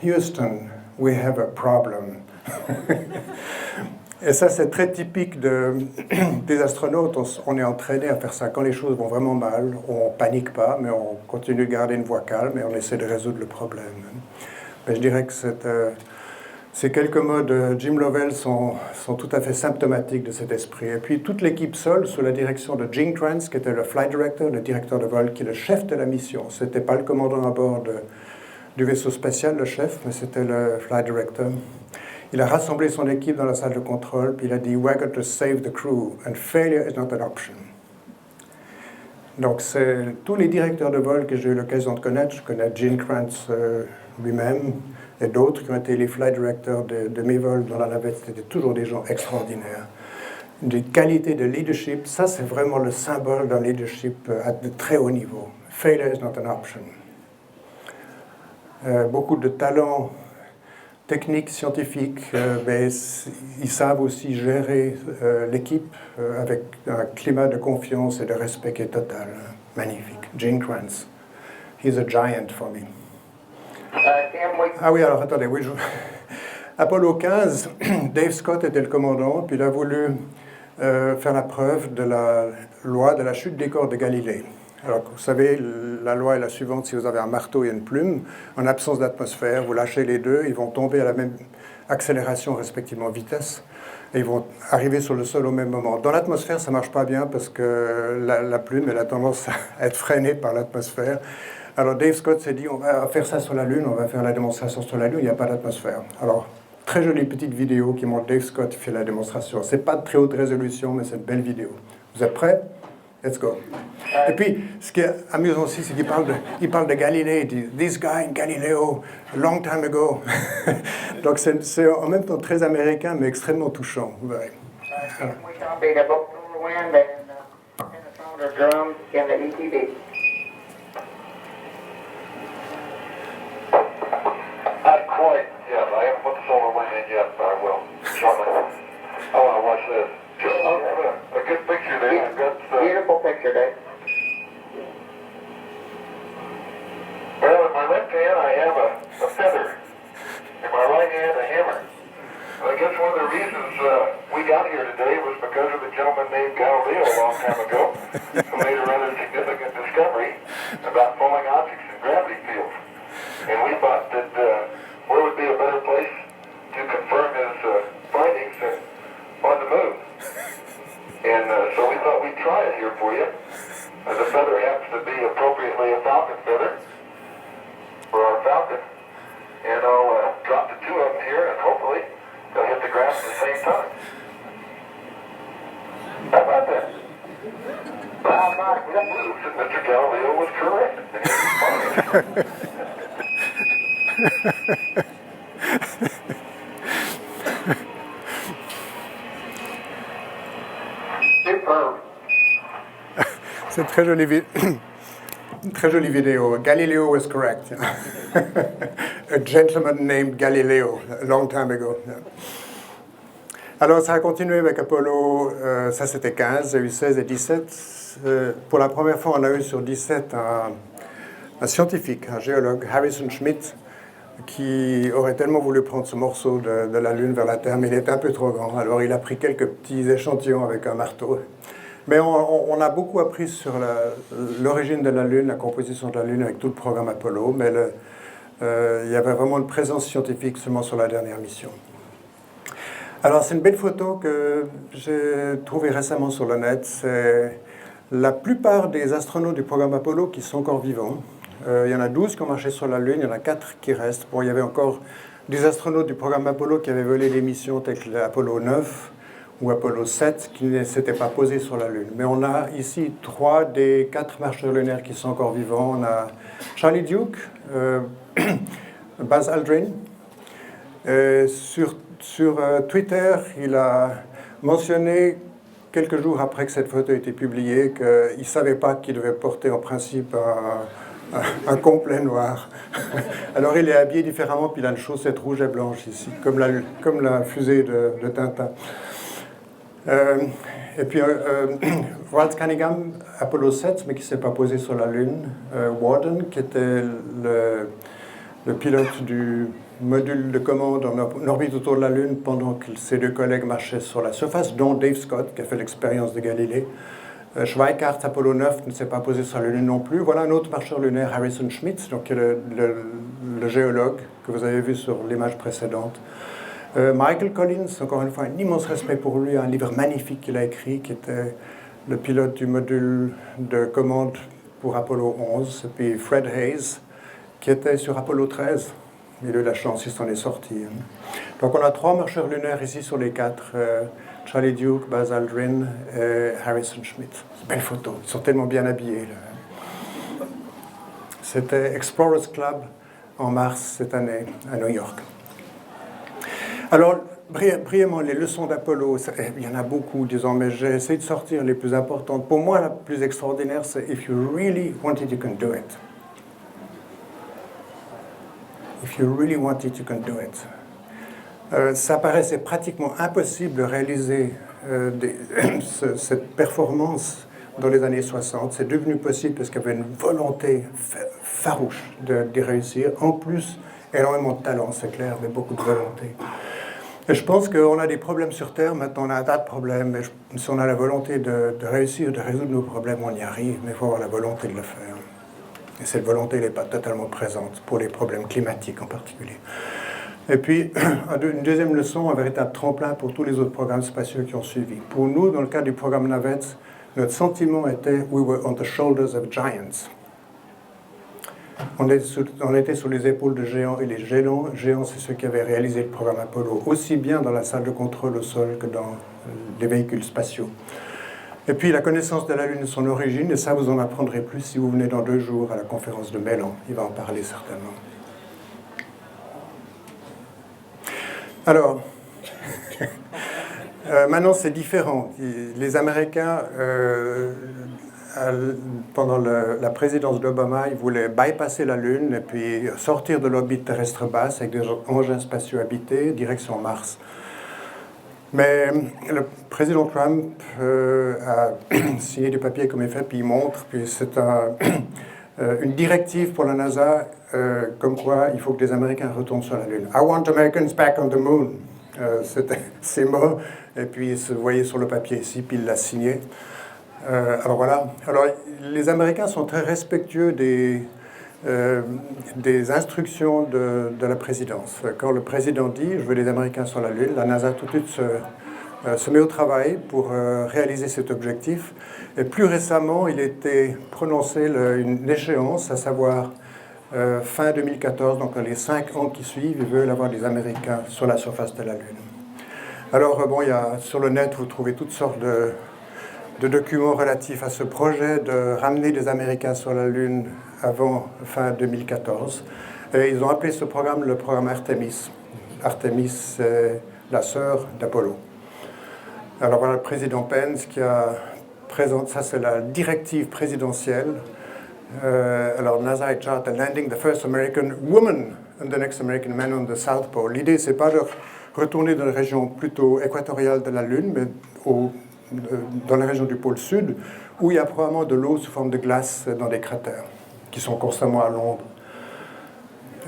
Houston, we have a problem. Et ça, c'est très typique des astronautes. On est entraîné à faire ça. Quand les choses vont vraiment mal, on ne panique pas, mais on continue de garder une voix calme et on essaie de résoudre le problème. Mais je dirais que ces quelques mots de Jim Lovell sont tout à fait symptomatiques de cet esprit. Et puis toute l'équipe Sol, sous la direction de Gene Kranz, qui était le flight director, le directeur de vol, qui est le chef de la mission. Ce n'était pas le commandant à bord du vaisseau spatial, le chef, mais c'était le flight director. Il a rassemblé son équipe dans la salle de contrôle, puis il a dit « We're going to save the crew, and failure is not an option ». Donc c'est tous les directeurs de vol que j'ai eu l'occasion de connaître. Je connais Gene Kranz lui-même, et d'autres qui ont été les flight directors de mes vols dans la navette. C'était toujours des gens extraordinaires. Des qualités de leadership, ça c'est vraiment le symbole d'un leadership à de très haut niveau. Failure is not an option. Beaucoup de talents techniques, scientifiques, mais ils savent aussi gérer l'équipe avec un climat de confiance et de respect qui est total. Magnifique. Gene Kranz. He's a giant for me. Ah oui, alors attendez, oui, Apollo 15, Dave Scott était le commandant, puis il a voulu faire la preuve de la loi de la chute des corps de Galilée. Alors, vous savez, la loi est la suivante: si vous avez un marteau et une plume, en absence d'atmosphère, vous lâchez les deux, ils vont tomber à la même accélération, respectivement vitesse, et ils vont arriver sur le sol au même moment. Dans l'atmosphère, ça ne marche pas bien parce que la plume, elle a tendance à être freinée par l'atmosphère. Alors Dave Scott s'est dit, on va faire ça sur la Lune, on va faire la démonstration sur la Lune, il n'y a pas d'atmosphère. Alors, très jolie petite vidéo qui montre Dave Scott qui fait la démonstration. Ce n'est pas de très haute résolution, mais c'est une belle vidéo. Vous êtes prêts? Let's go. Et puis, ce qui est amusant aussi, c'est qu'il parle de Galilée. Il dit « This guy in Galileo, a long time ago ». Donc c'est en même temps très américain, mais extrêmement touchant. Vous verrez. Quite, yeah, I haven't put the solar wind in yet, but I will. I want to watch this. A good picture there. I've got, Beautiful picture, Dave. well, in my left hand I have a feather. In my right hand a hammer. I guess one of the reasons we got here today was because of a gentleman named Galileo a long time ago who made a rather significant discovery about falling objects in gravity fields. And we thought that where would be a better place to confirm his findings than on the moon. And so we thought we'd try it here for you. The feather happens to be appropriately a falcon feather for our falcon. And I'll drop the two of them here and hopefully they'll hit the ground at the same time. How about that? Well, not good news that Mr. Galileo was correct. And he was fine. Superb. C'est une très jolie vidéo. Galileo was correct. A gentleman named Galileo, a long time ago. Alors, ça a continué avec Apollo, ça c'était 15, il y a eu 16 et 17. Pour la première fois, on a eu sur 17 un scientifique, un géologue, Harrison Schmitt, qui aurait tellement voulu prendre ce morceau de la Lune vers la Terre, mais il était un peu trop grand. Alors, il a pris quelques petits échantillons avec un marteau. Mais on a beaucoup appris sur l'origine de la Lune, la composition de la Lune avec tout le programme Apollo, mais il y avait vraiment une présence scientifique seulement sur la dernière mission. Alors, c'est une belle photo que j'ai trouvée récemment sur le net. C'est la plupart des astronautes du programme Apollo qui sont encore vivants. Il y en a 12 qui ont marché sur la Lune, il y en a 4 qui restent. Bon, il y avait encore des astronautes du programme Apollo qui avaient volé des missions telles que l'Apollo 9 ou Apollo 7 qui ne s'étaient pas posés sur la Lune. Mais on a ici 3 des 4 marcheurs lunaires qui sont encore vivants. On a Charlie Duke, Buzz Aldrin. Sur Twitter, il a mentionné quelques jours après que cette photo ait été publiée qu'il ne savait pas qu'il devait porter en principe un complet noir. Alors il est habillé différemment, puis il a une chaussette rouge et blanche ici, comme la fusée de Tintin. Et puis Ralph Cunningham, Apollo 7, mais qui ne s'est pas posé sur la Lune. Warden, qui était le pilote du module de commande en orbite autour de la Lune pendant que ses 2 collègues marchaient sur la surface, dont Dave Scott, qui a fait l'expérience de Galilée. Schweikart, Apollo 9, ne s'est pas posé sur la Lune non plus. Voilà un autre marcheur lunaire, Harrison Schmitt, donc le géologue que vous avez vu sur l'image précédente. Michael Collins, encore une fois, un immense respect pour lui, un livre magnifique qu'il a écrit, qui était le pilote du module de commande pour Apollo 11. Et puis Fred Hayes, qui était sur Apollo 13. Il a eu la chance, il s'en est sorti. Donc on a 3 marcheurs lunaires ici sur les 4. Charlie Duke, Buzz Aldrin et Harrison Schmitt. Belle photo, ils sont tellement bien habillés. Là. C'était Explorers Club en mars cette année à New York. Alors, brièvement, les leçons d'Apollo, il y en a beaucoup, disons, mais j'ai essayé de sortir les plus importantes. Pour moi, la plus extraordinaire, c'est « If you really want it, you can do it ». If you really want it, you can do it. Ça paraissait pratiquement impossible de réaliser cette performance dans les années 60. C'est devenu possible parce qu'il y avait une volonté farouche d'y réussir. En plus, énormément de talent, c'est clair, mais beaucoup de volonté. Et je pense qu'on a des problèmes sur Terre, maintenant on a un tas de problèmes, mais si on a la volonté de réussir, de résoudre nos problèmes, on y arrive, mais il faut avoir la volonté de le faire. Et cette volonté n'est pas totalement présente pour les problèmes climatiques en particulier. Et puis, une deuxième leçon, un véritable tremplin pour tous les autres programmes spatiaux qui ont suivi. Pour nous, dans le cadre du programme Navette, notre sentiment était « We were on the shoulders of giants ». On était sur les épaules de géants, et les géants, c'est ceux qui avaient réalisé le programme Apollo, aussi bien dans la salle de contrôle au sol que dans les véhicules spatiaux. Et puis la connaissance de la Lune et son origine, et ça vous en apprendrez plus si vous venez dans 2 jours à la conférence de Mélan. Il va en parler certainement. Alors, maintenant c'est différent. Les Américains, pendant la présidence d'Obama, ils voulaient bypasser la Lune et puis sortir de l'orbite terrestre basse avec des engins spatiaux habités, direction Mars. Mais le président Trump a signé du papier comme il fait, puis il montre, puis c'est une directive pour la NASA, comme quoi il faut que les Américains retournent sur la Lune. I want Americans back on the moon. C'était ces mots, et puis il se voyait sur le papier ici, puis il l'a signé. Alors voilà. Alors les Américains sont très respectueux des instructions de la présidence. Quand le président dit « je veux les Américains sur la Lune », la NASA tout de suite se met au travail pour réaliser cet objectif. Et plus récemment, il a été prononcé une échéance, à savoir fin 2014, donc dans les 5 ans qui suivent, ils veulent avoir des Américains sur la surface de la Lune. Alors bon, sur le net, vous trouvez toutes sortes de documents relatifs à ce projet de ramener des Américains sur la Lune avant fin 2014. Et ils ont appelé ce programme le programme Artemis. Artemis, c'est la sœur d'Apollo. Alors voilà le président Pence qui présente, ça c'est la directive présidentielle. Alors NASA est charged of landing the first American woman and the next American man on the South Pole. L'idée, c'est pas de retourner dans la région plutôt équatoriale de la Lune, mais dans la région du pôle sud, où il y a probablement de l'eau sous forme de glace dans des cratères, qui sont constamment à l'ombre.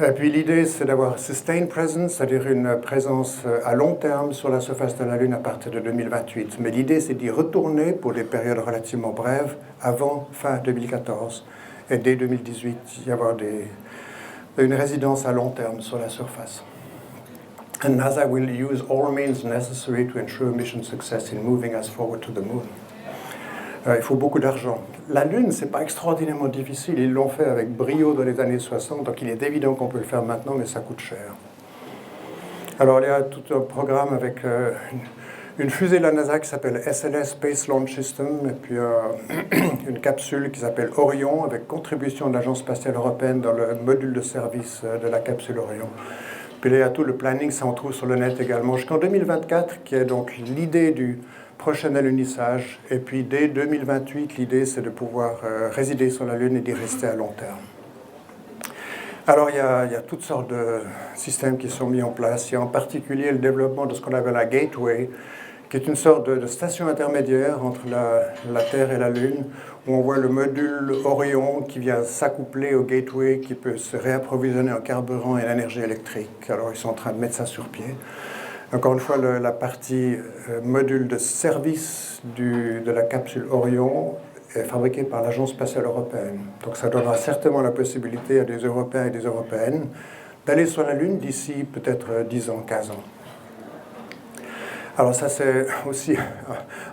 Et puis l'idée, c'est d'avoir sustained presence, c'est-à-dire une présence à long terme sur la surface de la Lune à partir de 2028. Mais l'idée, c'est d'y retourner pour des périodes relativement brèves, avant fin 2014. Et dès 2018, y avoir une résidence à long terme sur la surface. And NASA will use all means necessary to ensure mission success in moving us forward to the moon. Il faut beaucoup d'argent. La Lune, c'est pas extraordinairement difficile. Ils l'ont fait avec brio dans les années 60, donc il est évident qu'on peut le faire maintenant, mais ça coûte cher. Alors il y a tout un programme avec une fusée de la NASA qui s'appelle SLS, Space Launch System, et puis une capsule qui s'appelle Orion, avec contribution de l'Agence spatiale européenne dans le module de service de la capsule Orion. Puis là, il y a tout le planning, ça on trouve sur le net également, jusqu'en 2024, qui est donc l'idée du prochain alunissage. Et puis dès 2028, l'idée c'est de pouvoir résider sur la Lune et d'y rester à long terme. Alors il y a toutes sortes de systèmes qui sont mis en place. Il y a en particulier le développement de ce qu'on appelle la Gateway, qui est une sorte de station intermédiaire entre la Terre et la Lune, où on voit le module Orion qui vient s'accoupler au Gateway, qui peut se réapprovisionner en carburant et en énergie électrique. Alors ils sont en train de mettre ça sur pied. Encore une fois, la partie module de service de la capsule Orion est fabriquée par l'Agence spatiale européenne. Donc ça donnera certainement la possibilité à des Européens et des Européennes d'aller sur la Lune d'ici peut-être 10 ans, 15 ans. Alors ça, c'est aussi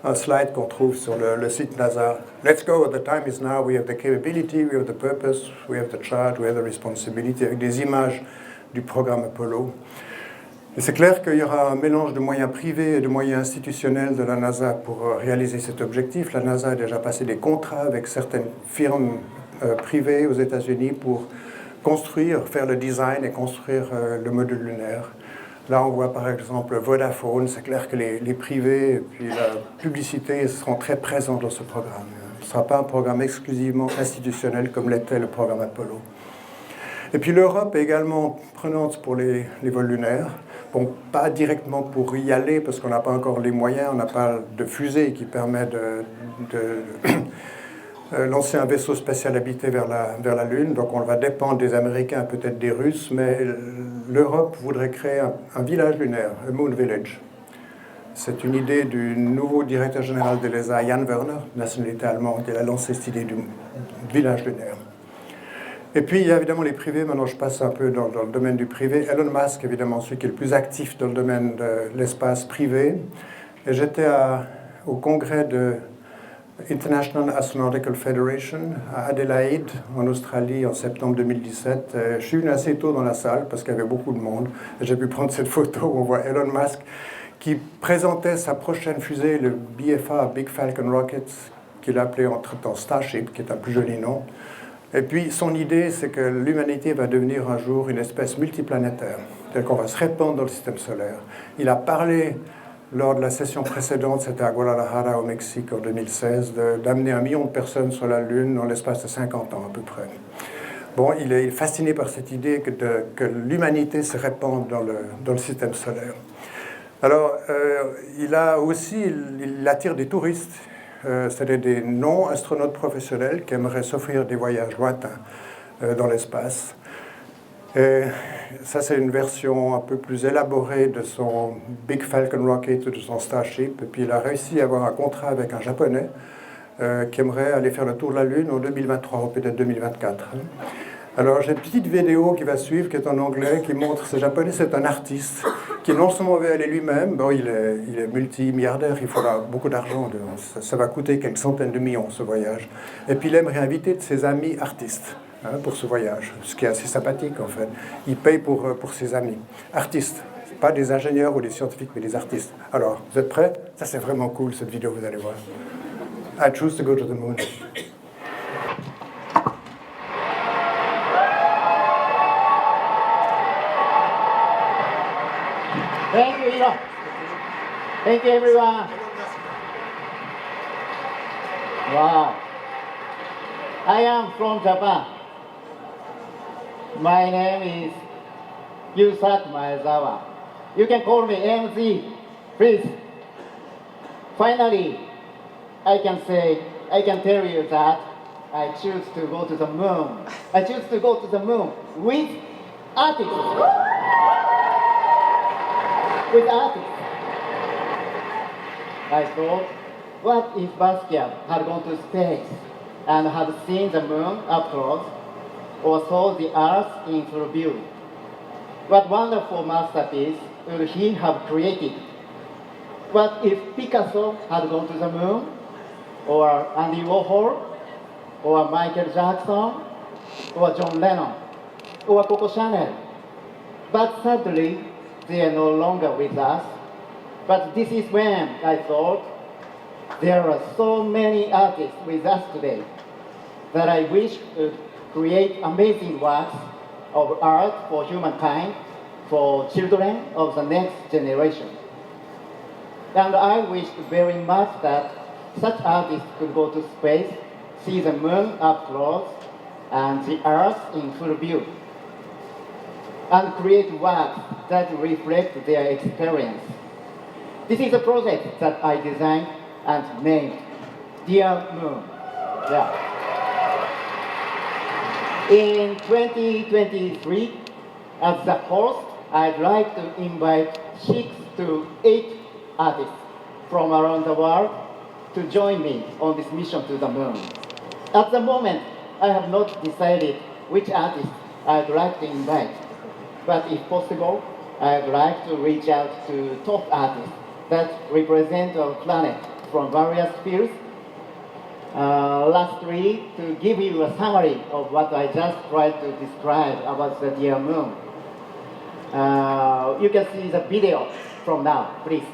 un slide qu'on trouve sur le site NASA. Let's go, the time is now, we have the capability, we have the purpose, we have the charge, we have the responsibility, avec des images du programme Apollo. Et c'est clair qu'il y aura un mélange de moyens privés et de moyens institutionnels de la NASA pour réaliser cet objectif. La NASA a déjà passé des contrats avec certaines firmes privées aux États-Unis pour construire, faire le design et construire le module lunaire. Là, on voit par exemple Vodafone. C'est clair que les privés et puis la publicité seront très présents dans ce programme. Ce ne sera pas un programme exclusivement institutionnel comme l'était le programme Apollo. Et puis l'Europe est également prenante pour les vols lunaires. Bon, pas directement pour y aller, parce qu'on n'a pas encore les moyens, on n'a pas de fusée qui permet de lancer un vaisseau spatial habité vers la Lune. Donc on va dépendre des Américains, peut-être des Russes, mais l'Europe voudrait créer un village lunaire, un Moon Village. C'est une idée du nouveau directeur général de l'ESA, Jan Werner, nationalité allemande, qui a lancé cette idée du village lunaire. Et puis, il y a évidemment les privés. Maintenant, je passe un peu dans le domaine du privé. Elon Musk, évidemment, celui qui est le plus actif dans le domaine de l'espace privé. Et j'étais au congrès de International Astronautical Federation à Adelaide, en Australie, en septembre 2017. Je suis venu assez tôt dans la salle parce qu'il y avait beaucoup de monde. Et j'ai pu prendre cette photo où on voit Elon Musk qui présentait sa prochaine fusée, le BFR, Big Falcon Rocket, qu'il a appelé entre-temps Starship, qui est un plus joli nom. Et puis, son idée, c'est que l'humanité va devenir un jour une espèce multiplanétaire, c'est-à-dire qu'on va se répandre dans le système solaire. Il a parlé, lors de la session précédente, c'était à Guadalajara, au Mexique, en 2016, d'amener 1 million de personnes sur la Lune dans l'espace de 50 ans, à peu près. Bon, il est fasciné par cette idée que l'humanité se répande dans le système solaire. Alors, il attire des touristes, c'est-à-dire des non-astronautes professionnels qui aimeraient s'offrir des voyages lointains dans l'espace. Et ça, c'est une version un peu plus élaborée de son Big Falcon Rocket ou de son Starship. Et puis, il a réussi à avoir un contrat avec un Japonais qui aimerait aller faire le tour de la Lune en 2023 ou peut-être 2024. Alors, j'ai une petite vidéo qui va suivre, qui est en anglais, qui montre ce Japonais, c'est un artiste qui non seulement veut aller lui-même, bon, il est multimilliardaire, il faudra beaucoup d'argent, ça va coûter quelques centaines de millions ce voyage. Et puis, il aimerait inviter de ses amis artistes pour ce voyage, ce qui est assez sympathique en fait. Il paye pour ses amis artistes, pas des ingénieurs ou des scientifiques, mais des artistes. Alors, vous êtes prêts? Ça, c'est vraiment cool cette vidéo, vous allez voir. I choose to go to the moon. Thank you, Iro. Thank you, everyone. Wow. I am from Japan. My name is Yusaku Maezawa. You can call me MZ, please. Finally, I can tell you that I choose to go to the moon. I choose to go to the moon with artists. With artists. I thought, what if Basquiat had gone to space and had seen the moon up close, or saw the earth in full view? What wonderful masterpiece would he have created? What if Picasso had gone to the moon, or Andy Warhol, or Michael Jackson, or John Lennon, or Coco Chanel? But sadly, they are no longer with us. But this is when I thought there are so many artists with us today that I wish would create amazing works of art for humankind, for children of the next generation. And I wish very much that such artists could go to space, see the moon up close, and the earth in full view, and create works that reflect their experience. This is a project that I designed and named Dear Moon. Yeah. In 2023, as the host, I'd like to invite 6 to 8 artists from around the world to join me on this mission to the moon. At the moment, I have not decided which artists I'd like to invite, but if possible, I'd like to reach out to top artists that represent our planet from various fields. Lastly, to give you a summary of what I just tried to describe about the Dear Moon. You can see the video from now, please.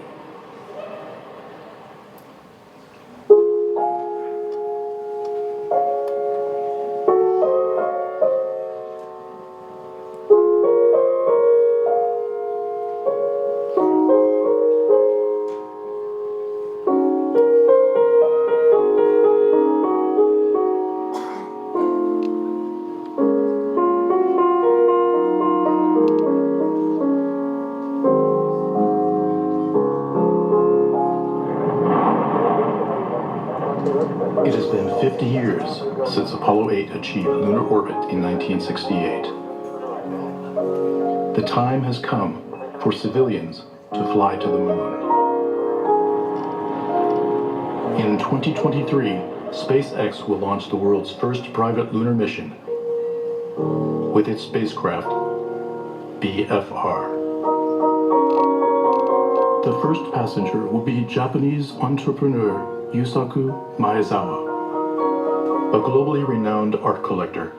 It has been 50 years since Apollo 8 achieved lunar orbit in 1968. The time has come for civilians to fly to the moon. In 2023, SpaceX will launch the world's first private lunar mission with its spacecraft, BFR. The first passenger will be Japanese entrepreneur Yusaku Maezawa, a globally renowned art collector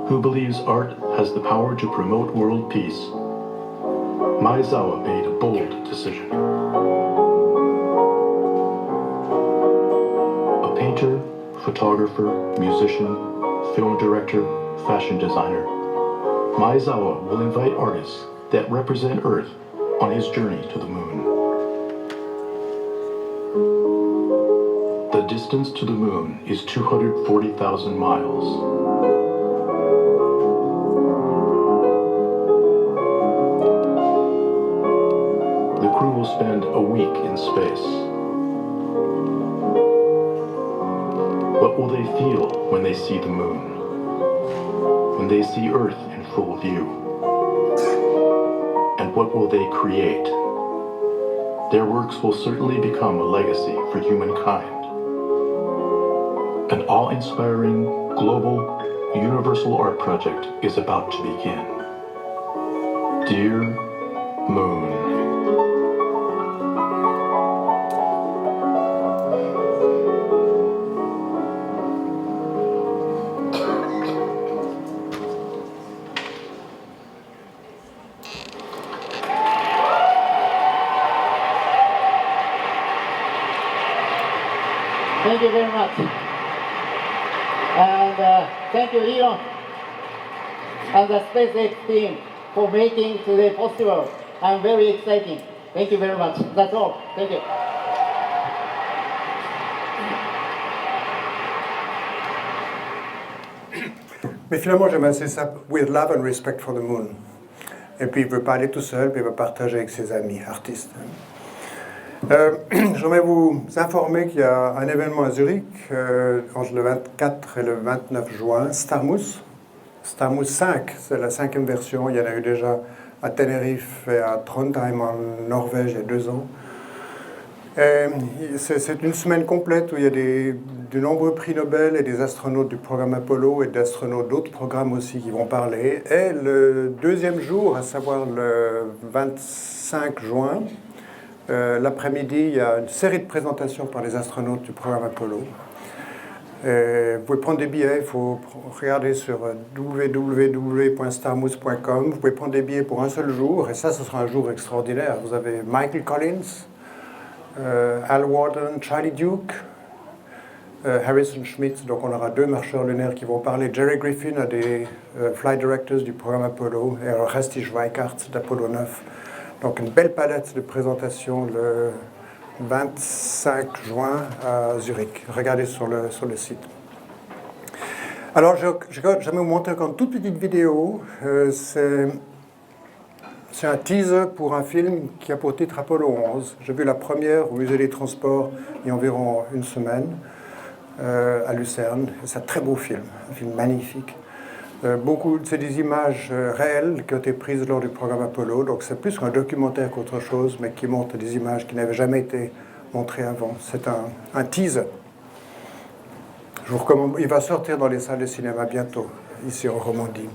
who believes art has the power to promote world peace. Maezawa made a bold decision. A painter, photographer, musician, film director, fashion designer, Maezawa will invite artists that represent Earth on his journey to the moon. The distance to the moon is 240,000 miles. The crew will spend a week in space. What will they feel when they see the moon? When they see Earth in full view? And what will they create? Their works will certainly become a legacy for humankind. An awe-inspiring, global, universal art project is about to begin. Dear Moon. Thank you very much. And thank you, Elon, and the SpaceX team for making today possible. I'm very exciting. Thank you very much. That's all. Thank you. Mais finalement, j'aime assez ça, with love and respect for the moon. Et puis il veut parler tout seul, puis il va partager avec ses amis artistes. J'aimerais vous informer qu'il y a un événement à Zurich entre le 24 et le 29 juin, Starmus. Starmus 5, c'est la 5e version. Il y en a eu déjà à Tenerife et à Trondheim en Norvège il y a 2 ans. C'est une semaine complète où il y a de nombreux prix Nobel et des astronautes du programme Apollo et d'astronautes d'autres programmes aussi qui vont parler. Et le 2e jour, à savoir le 25 juin, l'après-midi, il y a une série de présentations par les astronautes du programme Apollo. Vous pouvez prendre des billets, il faut regarder sur www.starmus.com. Vous pouvez prendre des billets pour un seul jour, et ça, ce sera un jour extraordinaire. Vous avez Michael Collins, Al Warden, Charlie Duke, Harrison Schmitt, donc on aura 2 marcheurs lunaires qui vont parler. Jerry Griffin, un des flight directors du programme Apollo, et Rusty Schweikart d'Apollo 9. Donc une belle palette de présentations le 25 juin à Zurich. Regardez sur le site. Alors, j'aimerais vous montrer encore une toute petite vidéo. C'est un teaser pour un film qui a pour titre Apollo 11. J'ai vu la première au Musée des Transports il y a environ une semaine à Lucerne. C'est un très beau film, un film magnifique. C'est des images réelles qui ont été prises lors du programme Apollo, donc c'est plus un documentaire qu'autre chose, mais qui montre des images qui n'avaient jamais été montrées avant. C'est un teaser. Je vous recommande, il va sortir dans les salles de cinéma bientôt, ici en Romandie.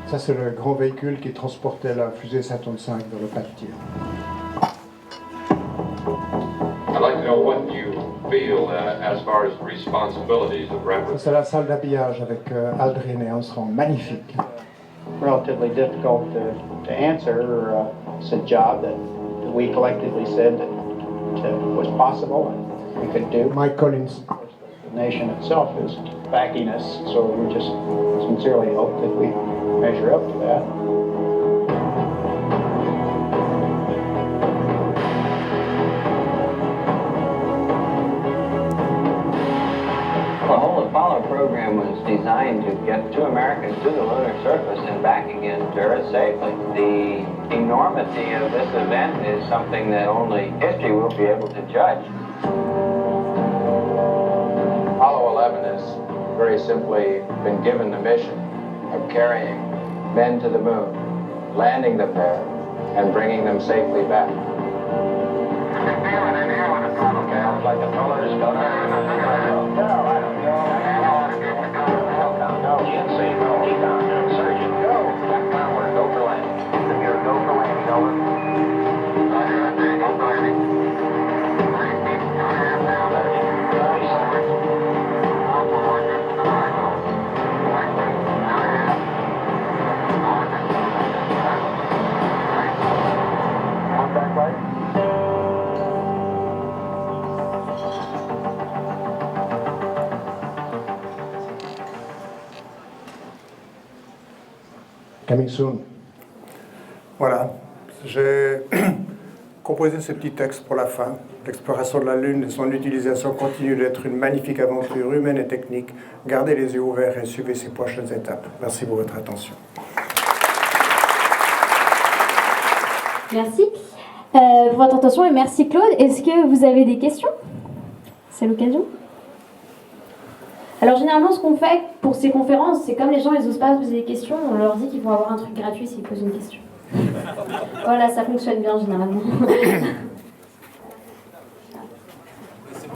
Ça, c'est le grand véhicule qui transportait la fusée Saturn V vers le pas de tir. I'd like to know what you feel as far as responsibilities of reference. C'est la salle d'habillage avec Aldrin et Armstrong, magnifique. Relatively difficult to answer. It's a job that we collectively said that was possible and we could do. Mike Collins. The nation itself is backing us, so we just sincerely hope that we measure up to that. The whole Apollo program was designed to get 2 Americans to the lunar surface and back again to Earth safely. The enormity of this event is something that only history will be able to judge. Apollo 11 has very simply been given the mission of carrying men to the moon, landing them there, and bringing them safely back. Like the colors go down. No, I don't know. No, GNC, no. Surgeon, go. Back downward, go for landing. Here, go for landing, over. Go for landing. Contact light. Coming soon. Voilà, j'ai composé ce petit texte pour la fin. L'exploration de la Lune et son utilisation continue d'être une magnifique aventure humaine et technique. Gardez les yeux ouverts et suivez ces prochaines étapes. Merci pour votre attention. Merci pour votre attention et merci Claude. Est-ce que vous avez des questions? C'est l'occasion. Alors généralement ce qu'on fait pour ces conférences, c'est comme les gens ils osent pas poser des questions, on leur dit qu'ils vont avoir un truc gratuit s'ils posent une question. Voilà, ça fonctionne bien généralement.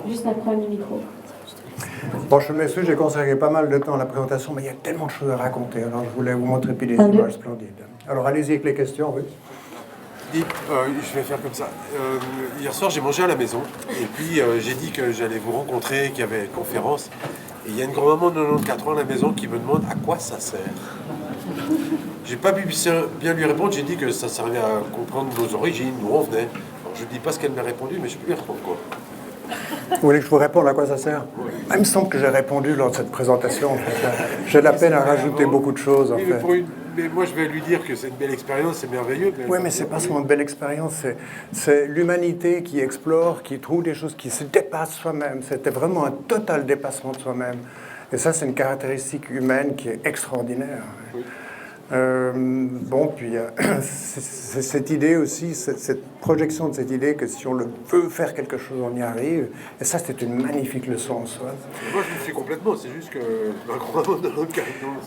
Juste après le micro. Bon, je m'excuse, j'ai consacré pas mal de temps à la présentation, mais il y a tellement de choses à raconter, alors je voulais vous montrer puis des images splendides. Alors allez-y avec les questions, oui. Je vais faire comme ça. Hier soir, j'ai mangé à la maison, et puis j'ai dit que j'allais vous rencontrer, qu'il y avait une conférence, et il y a une grand-maman de 94 ans à la maison qui me demande à quoi ça sert. J'ai pas pu bien lui répondre, j'ai dit que ça servait à comprendre nos origines, d'où on venait. Alors, je ne dis pas ce qu'elle m'a répondu, mais je peux lui répondre quoi. Vous voulez que je vous réponde à quoi ça sert? Il me semble que j'ai répondu lors de cette présentation. En fait. J'ai la peine à rajouter beaucoup de choses. En fait. Mais moi, je vais lui dire que c'est une belle expérience, c'est merveilleux. Oui, mais c'est pas seulement une belle expérience, c'est l'humanité qui explore, qui trouve des choses, qui se dépasse soi-même. C'était vraiment un total dépassement de soi-même. Et ça, c'est une caractéristique humaine qui est extraordinaire. Oui. Bon, puis c'est cette idée aussi, cette projection de cette idée que si on veut faire quelque chose, on y arrive. Et ça, c'est une magnifique leçon en soi. Moi, je le suis complètement. C'est juste que ma grand-maman de l'autre côté.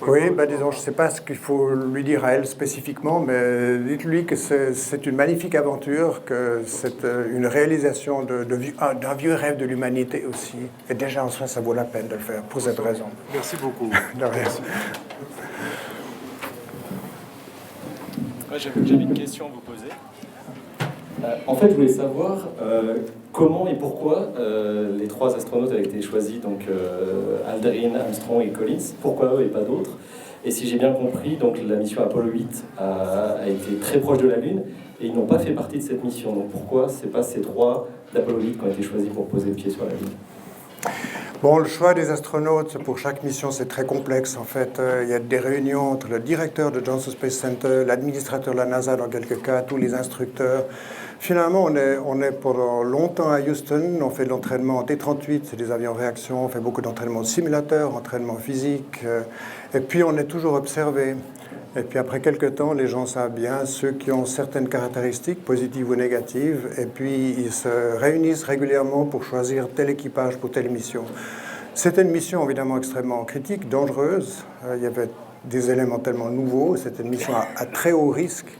Oui, disons, je ne sais pas ce qu'il faut lui dire à elle spécifiquement, mais dites-lui que c'est une magnifique aventure, que c'est une réalisation d'un vieux rêve de l'humanité aussi. Et déjà, en soi, ça vaut la peine de le faire, pour cette raison. Merci beaucoup. De rien. J'avais une question à vous poser. En fait, je voulais savoir comment et pourquoi les 3 astronautes avaient été choisis, donc Aldrin, Armstrong et Collins. Pourquoi eux et pas d'autres? Et si j'ai bien compris, donc la mission Apollo 8 a été très proche de la Lune et ils n'ont pas fait partie de cette mission. Donc pourquoi c'est pas ces 3 d'Apollo 8 qui ont été choisis pour poser le pied sur la Lune? Bon, le choix des astronautes pour chaque mission, c'est très complexe. En fait, il y a des réunions entre le directeur de Johnson Space Center, l'administrateur de la NASA dans quelques cas, tous les instructeurs. Finalement, on est pendant longtemps à Houston. On fait de l'entraînement en T-38, c'est des avions réaction. On fait beaucoup d'entraînement de simulateurs, entraînement physique. Et puis, on est toujours observé. Et puis après quelques temps, les gens savent bien, ceux qui ont certaines caractéristiques, positives ou négatives, et puis ils se réunissent régulièrement pour choisir tel équipage pour telle mission. C'était une mission évidemment extrêmement critique, dangereuse. Il y avait des éléments tellement nouveaux. C'était une mission à très haut risque.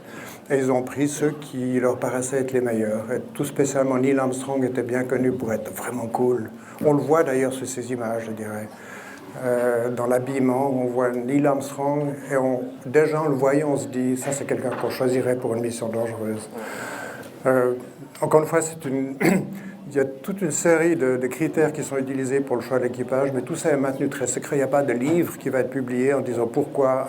Et ils ont pris ceux qui leur paraissaient être les meilleurs. Et tout spécialement, Neil Armstrong était bien connu pour être vraiment cool. On le voit d'ailleurs sur ces images, je dirais. Dans l'habillement, on voit Neil Armstrong et déjà en le voyant, on se dit ça c'est quelqu'un qu'on choisirait pour une mission dangereuse. Encore une fois, il y a toute une série de critères qui sont utilisés pour le choix de l'équipage, mais tout ça est maintenu très secret. Il n'y a pas de livre qui va être publié en disant pourquoi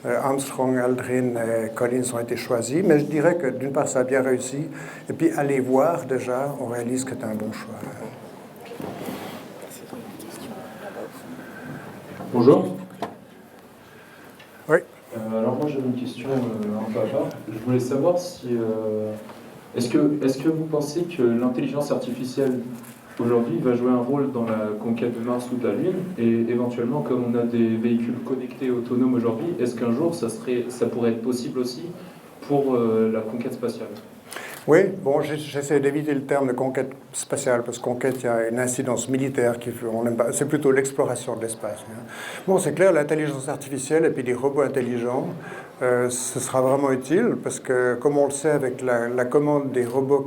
Armstrong, Aldrin et Collins ont été choisis, mais je dirais que d'une part ça a bien réussi, et puis aller voir déjà, on réalise que c'est un bon choix. Bonjour. Oui. Alors moi j'avais une question un peu à part. Je voulais savoir si est-ce que vous pensez que l'intelligence artificielle aujourd'hui va jouer un rôle dans la conquête de Mars ou de la Lune, et éventuellement comme on a des véhicules connectés autonomes aujourd'hui, est-ce qu'un jour ça pourrait être possible aussi pour la conquête spatiale? Oui, bon, j'essaie d'éviter le terme de conquête spatiale, parce que conquête, il y a une incidence militaire, c'est plutôt l'exploration de l'espace. Bon, c'est clair, l'intelligence artificielle et puis des robots intelligents, ce sera vraiment utile, parce que, comme on le sait, avec la commande des robots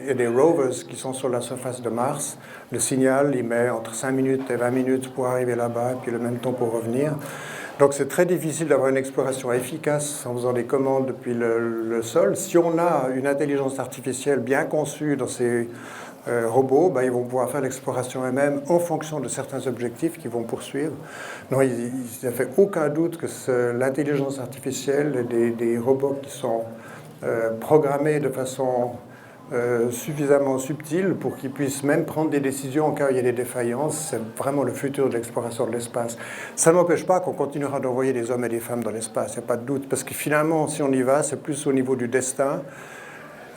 et des rovers qui sont sur la surface de Mars, le signal, il met entre 5 minutes et 20 minutes pour arriver là-bas, et puis le même temps pour revenir. Donc c'est très difficile d'avoir une exploration efficace en faisant des commandes depuis le sol. Si on a une intelligence artificielle bien conçue dans ces robots, ils vont pouvoir faire l'exploration eux-mêmes en fonction de certains objectifs qu'ils vont poursuivre. Non, il n'y a fait aucun doute que l'intelligence artificielle et des robots qui sont programmés de façon suffisamment subtil pour qu'ils puissent même prendre des décisions en cas où il y a des défaillances. C'est vraiment le futur de l'exploration de l'espace. Ça n'empêche pas qu'on continuera d'envoyer des hommes et des femmes dans l'espace, il n'y a pas de doute, parce que finalement, si on y va, c'est plus au niveau du destin.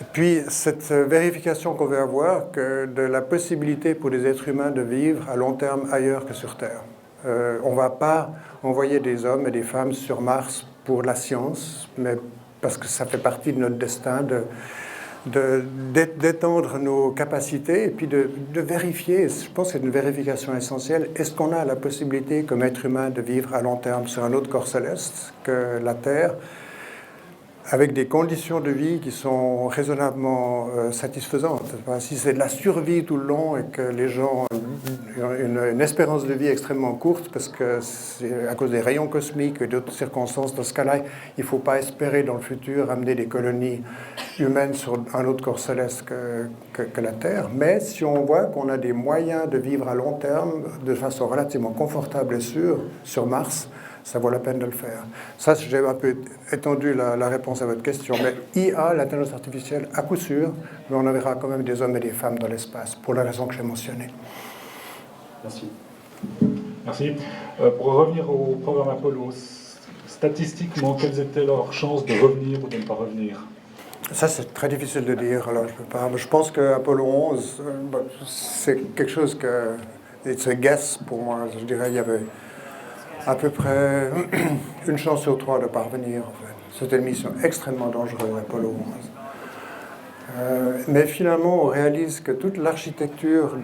Et puis, cette vérification qu'on veut avoir de la possibilité pour les êtres humains de vivre à long terme ailleurs que sur Terre. On ne va pas envoyer des hommes et des femmes sur Mars pour la science, mais parce que ça fait partie de notre destin d'étendre nos capacités et puis de vérifier, je pense que c'est une vérification essentielle, est-ce qu'on a la possibilité comme être humain de vivre à long terme sur un autre corps céleste que la Terre, avec des conditions de vie qui sont raisonnablement satisfaisantes. Si c'est de la survie tout le long et que les gens ont une espérance de vie extrêmement courte, parce que c'est à cause des rayons cosmiques et d'autres circonstances, dans ce cas-là, il ne faut pas espérer dans le futur amener des colonies humaines sur un autre corps céleste que la Terre. Mais si on voit qu'on a des moyens de vivre à long terme de façon relativement confortable et sûre sur Mars, ça vaut la peine de le faire. Ça, j'ai un peu étendu la réponse à votre question. Mais IA, l'intelligence artificielle, à coup sûr, mais on verra quand même des hommes et des femmes dans l'espace, pour la raison que j'ai mentionnée. Merci. Merci. Pour revenir au programme Apollo, statistiquement, quelles étaient leurs chances de revenir ou de ne pas revenir? Ça, c'est très difficile de dire. Alors, je peux pas. Je pense que Apollo 11, c'est quelque chose que... C'est un guess pour moi. Je dirais qu'il y avait à peu près une chance sur 3 de parvenir. En fait. C'était une mission extrêmement dangereuse, Apollo 11. Mais finalement, on réalise que toute l'architecture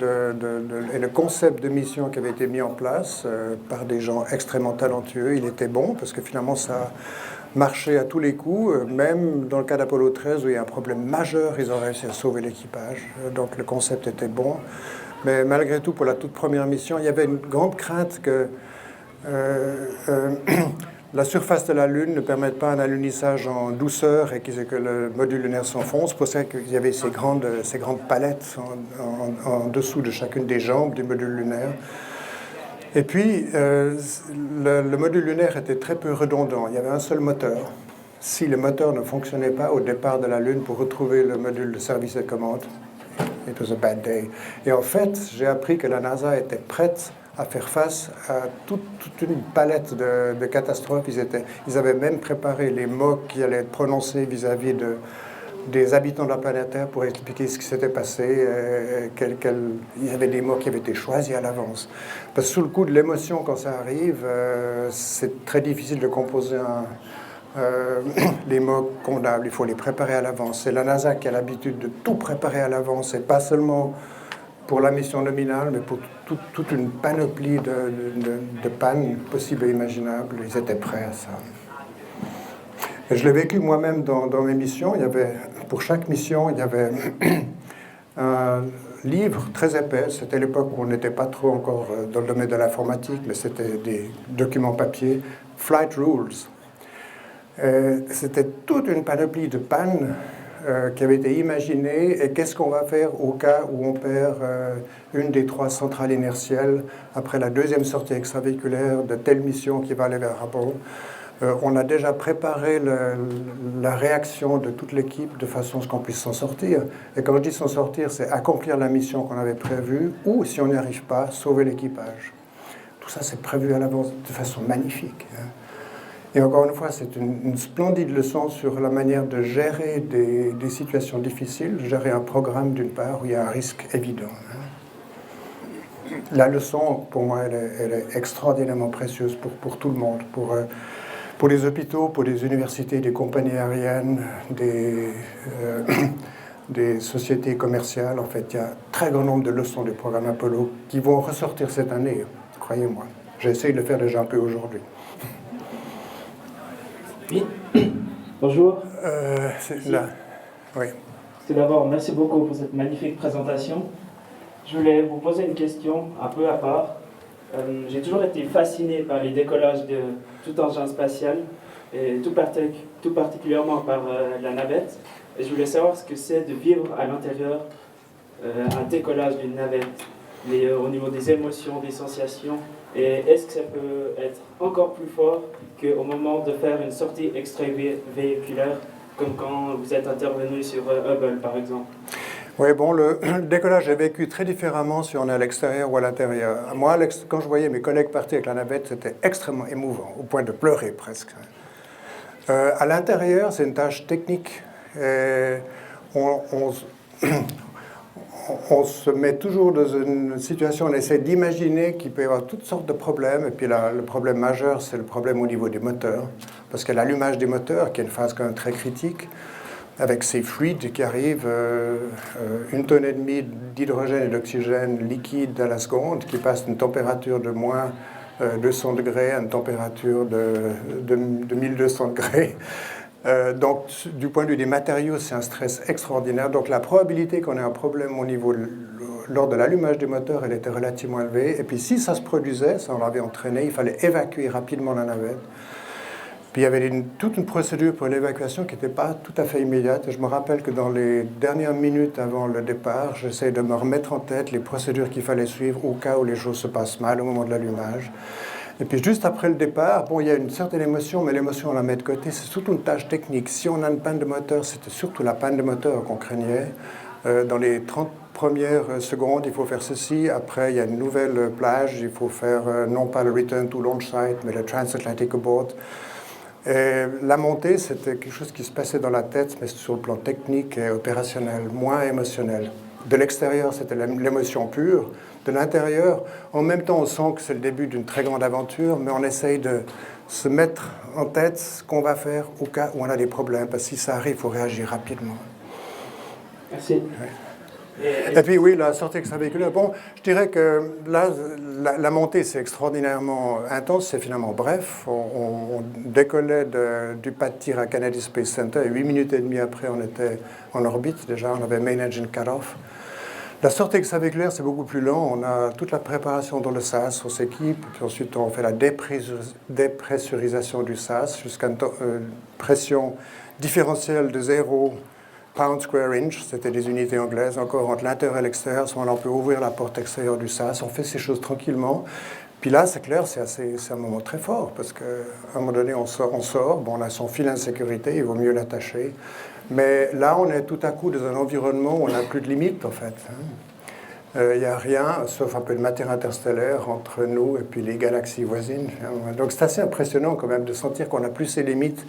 et le concept de mission qui avait été mis en place par des gens extrêmement talentueux, il était bon, parce que finalement, ça marchait à tous les coups. Même dans le cas d'Apollo 13, où il y a un problème majeur, ils ont réussi à sauver l'équipage. Donc le concept était bon. Mais malgré tout, pour la toute première mission, il y avait une grande crainte que la surface de la Lune ne permette pas un alunissage en douceur et que le module lunaire s'enfonce. C'est pour ça qu'il y avait ces grandes palettes en dessous de chacune des jambes du module lunaire. Et puis, le module lunaire était très peu redondant. Il y avait un seul moteur. Si le moteur ne fonctionnait pas au départ de la Lune pour retrouver le module de service et de commande, it was a bad day. Et en fait, j'ai appris que la NASA était prête à faire face à toute une palette de catastrophes. Ils avaient même préparé les mots qui allaient être prononcés vis-à-vis des habitants de la planète Terre pour expliquer ce qui s'était passé. Il y avait des mots qui avaient été choisis à l'avance. Parce que sous le coup de l'émotion, quand ça arrive, c'est très difficile de composer les mots convenables. Il faut les préparer à l'avance. C'est la NASA qui a l'habitude de tout préparer à l'avance, et pas seulement pour la mission nominale, mais pour toute une panoplie de pannes possibles et imaginables. Ils étaient prêts à ça. Et je l'ai vécu moi-même dans mes missions. Pour chaque mission, il y avait un livre très épais. C'était l'époque où on n'était pas trop encore dans le domaine de l'informatique, mais c'était des documents papier, Flight Rules. C'était toute une panoplie de pannes qui avait été imaginé, et qu'est-ce qu'on va faire au cas où on perd une des 3 centrales inertielles après la deuxième sortie extravéhiculaire de telle mission qui va aller vers Apollo. On a déjà préparé la réaction de toute l'équipe de façon à ce qu'on puisse s'en sortir. Et quand je dis s'en sortir, c'est accomplir la mission qu'on avait prévue, ou si on n'y arrive pas, sauver l'équipage. Tout ça, c'est prévu à l'avance de façon magnifique. Et encore une fois, c'est une splendide leçon sur la manière de gérer des situations difficiles, gérer un programme d'une part où il y a un risque évident. La leçon, pour moi, elle est extraordinairement précieuse pour tout le monde, pour les hôpitaux, pour les universités, des compagnies aériennes, des sociétés commerciales. En fait, il y a un très grand nombre de leçons du programme Apollo qui vont ressortir cette année, croyez-moi. J'essaie de le faire déjà un peu aujourd'hui. Oui. Bonjour. C'est là. Oui. Tout d'abord, merci beaucoup pour cette magnifique présentation. Je voulais vous poser une question un peu à part. J'ai toujours été fasciné par les décollages de tout engin spatial, et tout particulièrement par la navette. Et je voulais savoir ce que c'est de vivre à l'intérieur un décollage d'une navette, au niveau des émotions, des sensations. Et est-ce que ça peut être encore plus fort qu'au moment de faire une sortie extravéhiculaire, comme quand vous êtes intervenu sur Hubble, par exemple? Oui, bon, le décollage est vécu très différemment si on est à l'extérieur ou à l'intérieur. Moi, quand je voyais mes collègues partir avec la navette, c'était extrêmement émouvant, au point de pleurer presque. À l'intérieur, c'est une tâche technique. On on se met toujours dans une situation, on essaie d'imaginer qu'il peut y avoir toutes sortes de problèmes, et puis là, le problème majeur, c'est le problème au niveau des moteurs, parce que l'allumage des moteurs, qui est une phase quand même très critique, avec ces fluides qui arrivent, 1,5 tonne d'hydrogène et d'oxygène liquide à la seconde, qui passent d'une température de moins 200 degrés à une température de 1200 degrés. Donc, du point de vue des matériaux, c'est un stress extraordinaire. Donc, la probabilité qu'on ait un problème au niveau lors de l'allumage des moteurs, elle était relativement élevée. Et puis, si ça se produisait, ça on l'avait entraîné, il fallait évacuer rapidement la navette. Puis, il y avait toute une procédure pour l'évacuation qui n'était pas tout à fait immédiate. Et je me rappelle que dans les dernières minutes avant le départ, j'essaie de me remettre en tête les procédures qu'il fallait suivre au cas où les choses se passent mal au moment de l'allumage. Et puis juste après le départ, bon, il y a une certaine émotion, mais l'émotion on la met de côté, c'est surtout une tâche technique. Si on a une panne de moteur, c'était surtout la panne de moteur qu'on craignait. Dans les 30 premières secondes, il faut faire ceci. Après, il y a une nouvelle plage, il faut faire non pas le return to launch site, mais le transatlantic abort. Et la montée, c'était quelque chose qui se passait dans la tête, mais sur le plan technique et opérationnel, moins émotionnel. De l'extérieur, c'était l'émotion pure. De l'intérieur, en même temps, on sent que c'est le début d'une très grande aventure, mais on essaye de se mettre en tête ce qu'on va faire au cas où on a des problèmes, parce que si ça arrive, il faut réagir rapidement. Merci. Ouais. Et puis oui, la sortie extravéhiculaire, bon, je dirais que là, la montée, c'est extraordinairement intense, c'est finalement bref. On décollait du pas de tir à Kennedy Space Center, et 8 minutes et demie après, on était en orbite, déjà, on avait main engine cut-off. La sortie extravéhiculaire, c'est beaucoup plus lent. On a toute la préparation dans le SAS, on s'équipe, puis ensuite on fait la dépressurisation du SAS jusqu'à une pression différentielle de 0 pound square inch, c'était des unités anglaises, encore entre l'intérieur et l'extérieur, on peut ouvrir la porte extérieure du SAS, on fait ces choses tranquillement. Puis là, c'est clair, c'est un moment très fort, parce qu'à un moment donné, on sort, bon, on a son filet de sécurité, il vaut mieux l'attacher. Mais là, on est tout à coup dans un environnement où on n'a plus de limites, en fait. Il n'y a rien, sauf un peu de matière interstellaire entre nous et puis les galaxies voisines. Donc c'est assez impressionnant quand même de sentir qu'on n'a plus ces limites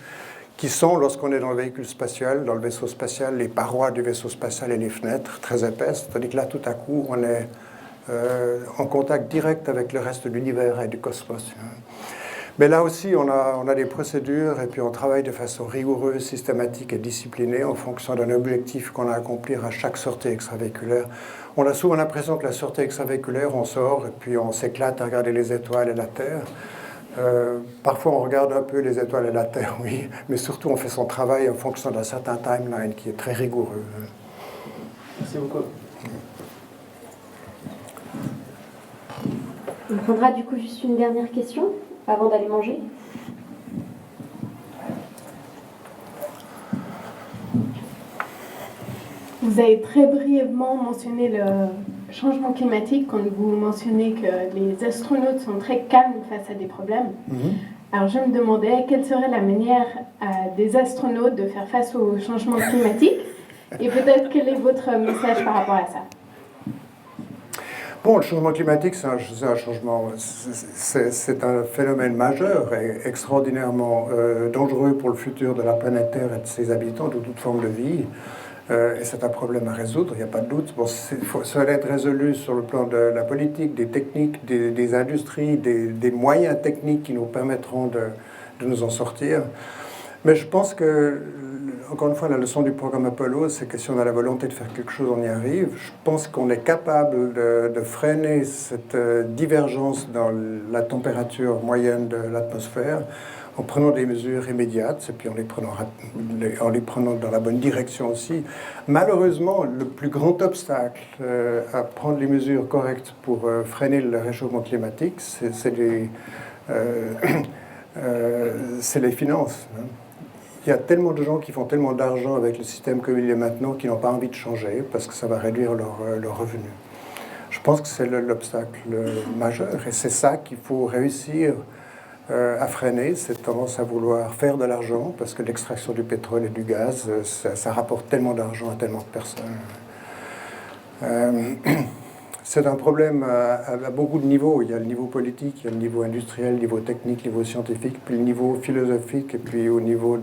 qui sont, lorsqu'on est dans le véhicule spatial, dans le vaisseau spatial, les parois du vaisseau spatial et les fenêtres très épaisses. Tandis que là, tout à coup, on est en contact direct avec le reste de l'univers et du cosmos. Mais là aussi, on a des procédures et puis on travaille de façon rigoureuse, systématique et disciplinée en fonction d'un objectif qu'on a à accomplir à chaque sortie extravéhiculaire. On a souvent l'impression que la sortie extravéhiculaire, on sort et puis on s'éclate à regarder les étoiles et la Terre. Parfois, on regarde un peu les étoiles et la Terre, oui, mais surtout, on fait son travail en fonction d'un certain timeline qui est très rigoureux. Merci beaucoup. On prendra du coup juste une dernière question avant d'aller manger. Vous avez très brièvement mentionné le changement climatique quand vous mentionnez que les astronautes sont très calmes face à des problèmes. Alors je me demandais quelle serait la manière des astronautes de faire face au changement climatique et peut-être quel est votre message par rapport à ça. Bon, le changement climatique, c'est un changement, c'est un phénomène majeur et extraordinairement dangereux pour le futur de la planète Terre et de ses habitants, de toute forme de vie. Et c'est un problème à résoudre, il n'y a pas de doute. Bon, ça va être résolu sur le plan de la politique, des techniques, des industries, des moyens techniques qui nous permettront de nous en sortir. Mais je pense que, encore une fois, la leçon du programme Apollo, c'est que si on a la volonté de faire quelque chose, on y arrive. Je pense qu'on est capable de freiner cette divergence dans la température moyenne de l'atmosphère en prenant des mesures immédiates et puis en les prenant dans la bonne direction aussi. Malheureusement, le plus grand obstacle à prendre les mesures correctes pour freiner le réchauffement climatique, c'est les finances. Il y a tellement de gens qui font tellement d'argent avec le système comme il est maintenant qu'ils n'ont pas envie de changer parce que ça va réduire leurs revenus. Je pense que c'est l'obstacle majeur et c'est ça qu'il faut réussir à freiner, cette tendance à vouloir faire de l'argent parce que l'extraction du pétrole et du gaz, ça rapporte tellement d'argent à tellement de personnes. C'est un problème à beaucoup de niveaux. Il y a le niveau politique, il y a le niveau industriel, le niveau technique, le niveau scientifique, puis le niveau philosophique, et puis au niveau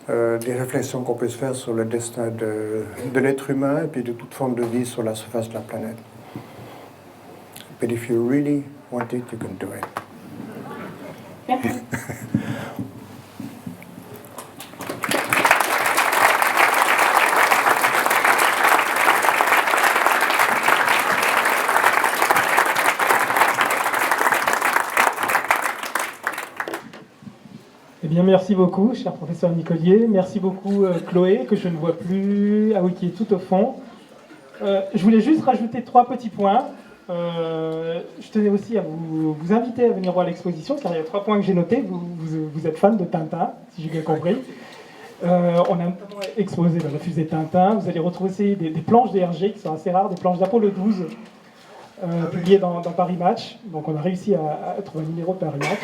des réflexions qu'on peut se faire sur le destin de l'être humain et puis de toute forme de vie sur la surface de la planète. But if you really want it, you can do it. Merci. Eh bien, merci beaucoup, cher professeur Nicolier. Merci beaucoup, Chloé, que je ne vois plus. Ah oui, qui est tout au fond. Je voulais juste rajouter 3 petits points. Je tenais aussi à vous inviter à venir voir l'exposition, car il y a 3 points que j'ai notés. Vous êtes fan de Tintin, si j'ai bien compris. On a notamment exposé la fusée Tintin. Vous allez retrouver aussi des planches DRG qui sont assez rares, des planches d'Apollo 12, publiées dans Paris Match. Donc on a réussi à trouver un numéro de Paris Match.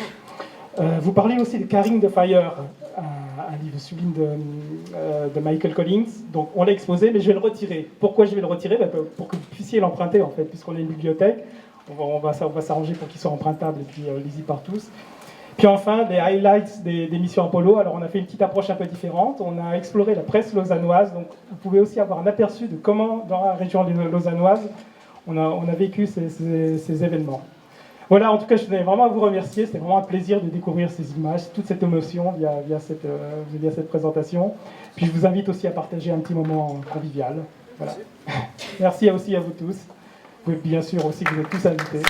Vous parlez aussi de Carrying the Fire, un livre sublime de Michael Collins. Donc on l'a exposé, mais je vais le retirer. Pourquoi je vais le retirer? Pour que vous puissiez l'emprunter, en fait, puisqu'on a une bibliothèque. On va s'arranger pour qu'il soit empruntable et puis lisible par tous. Puis enfin, des highlights des missions Apollo. Alors on a fait une petite approche un peu différente. On a exploré la presse lausannoise. Donc vous pouvez aussi avoir un aperçu de comment, dans la région lausannoise, on a vécu ces événements. Voilà, en tout cas, je tenais vraiment à vous remercier. C'était vraiment un plaisir de découvrir ces images, toute cette émotion via cette présentation. Puis je vous invite aussi à partager un petit moment convivial. Voilà. Merci aussi à vous tous. Vous pouvez bien sûr aussi, vous êtes tous invités.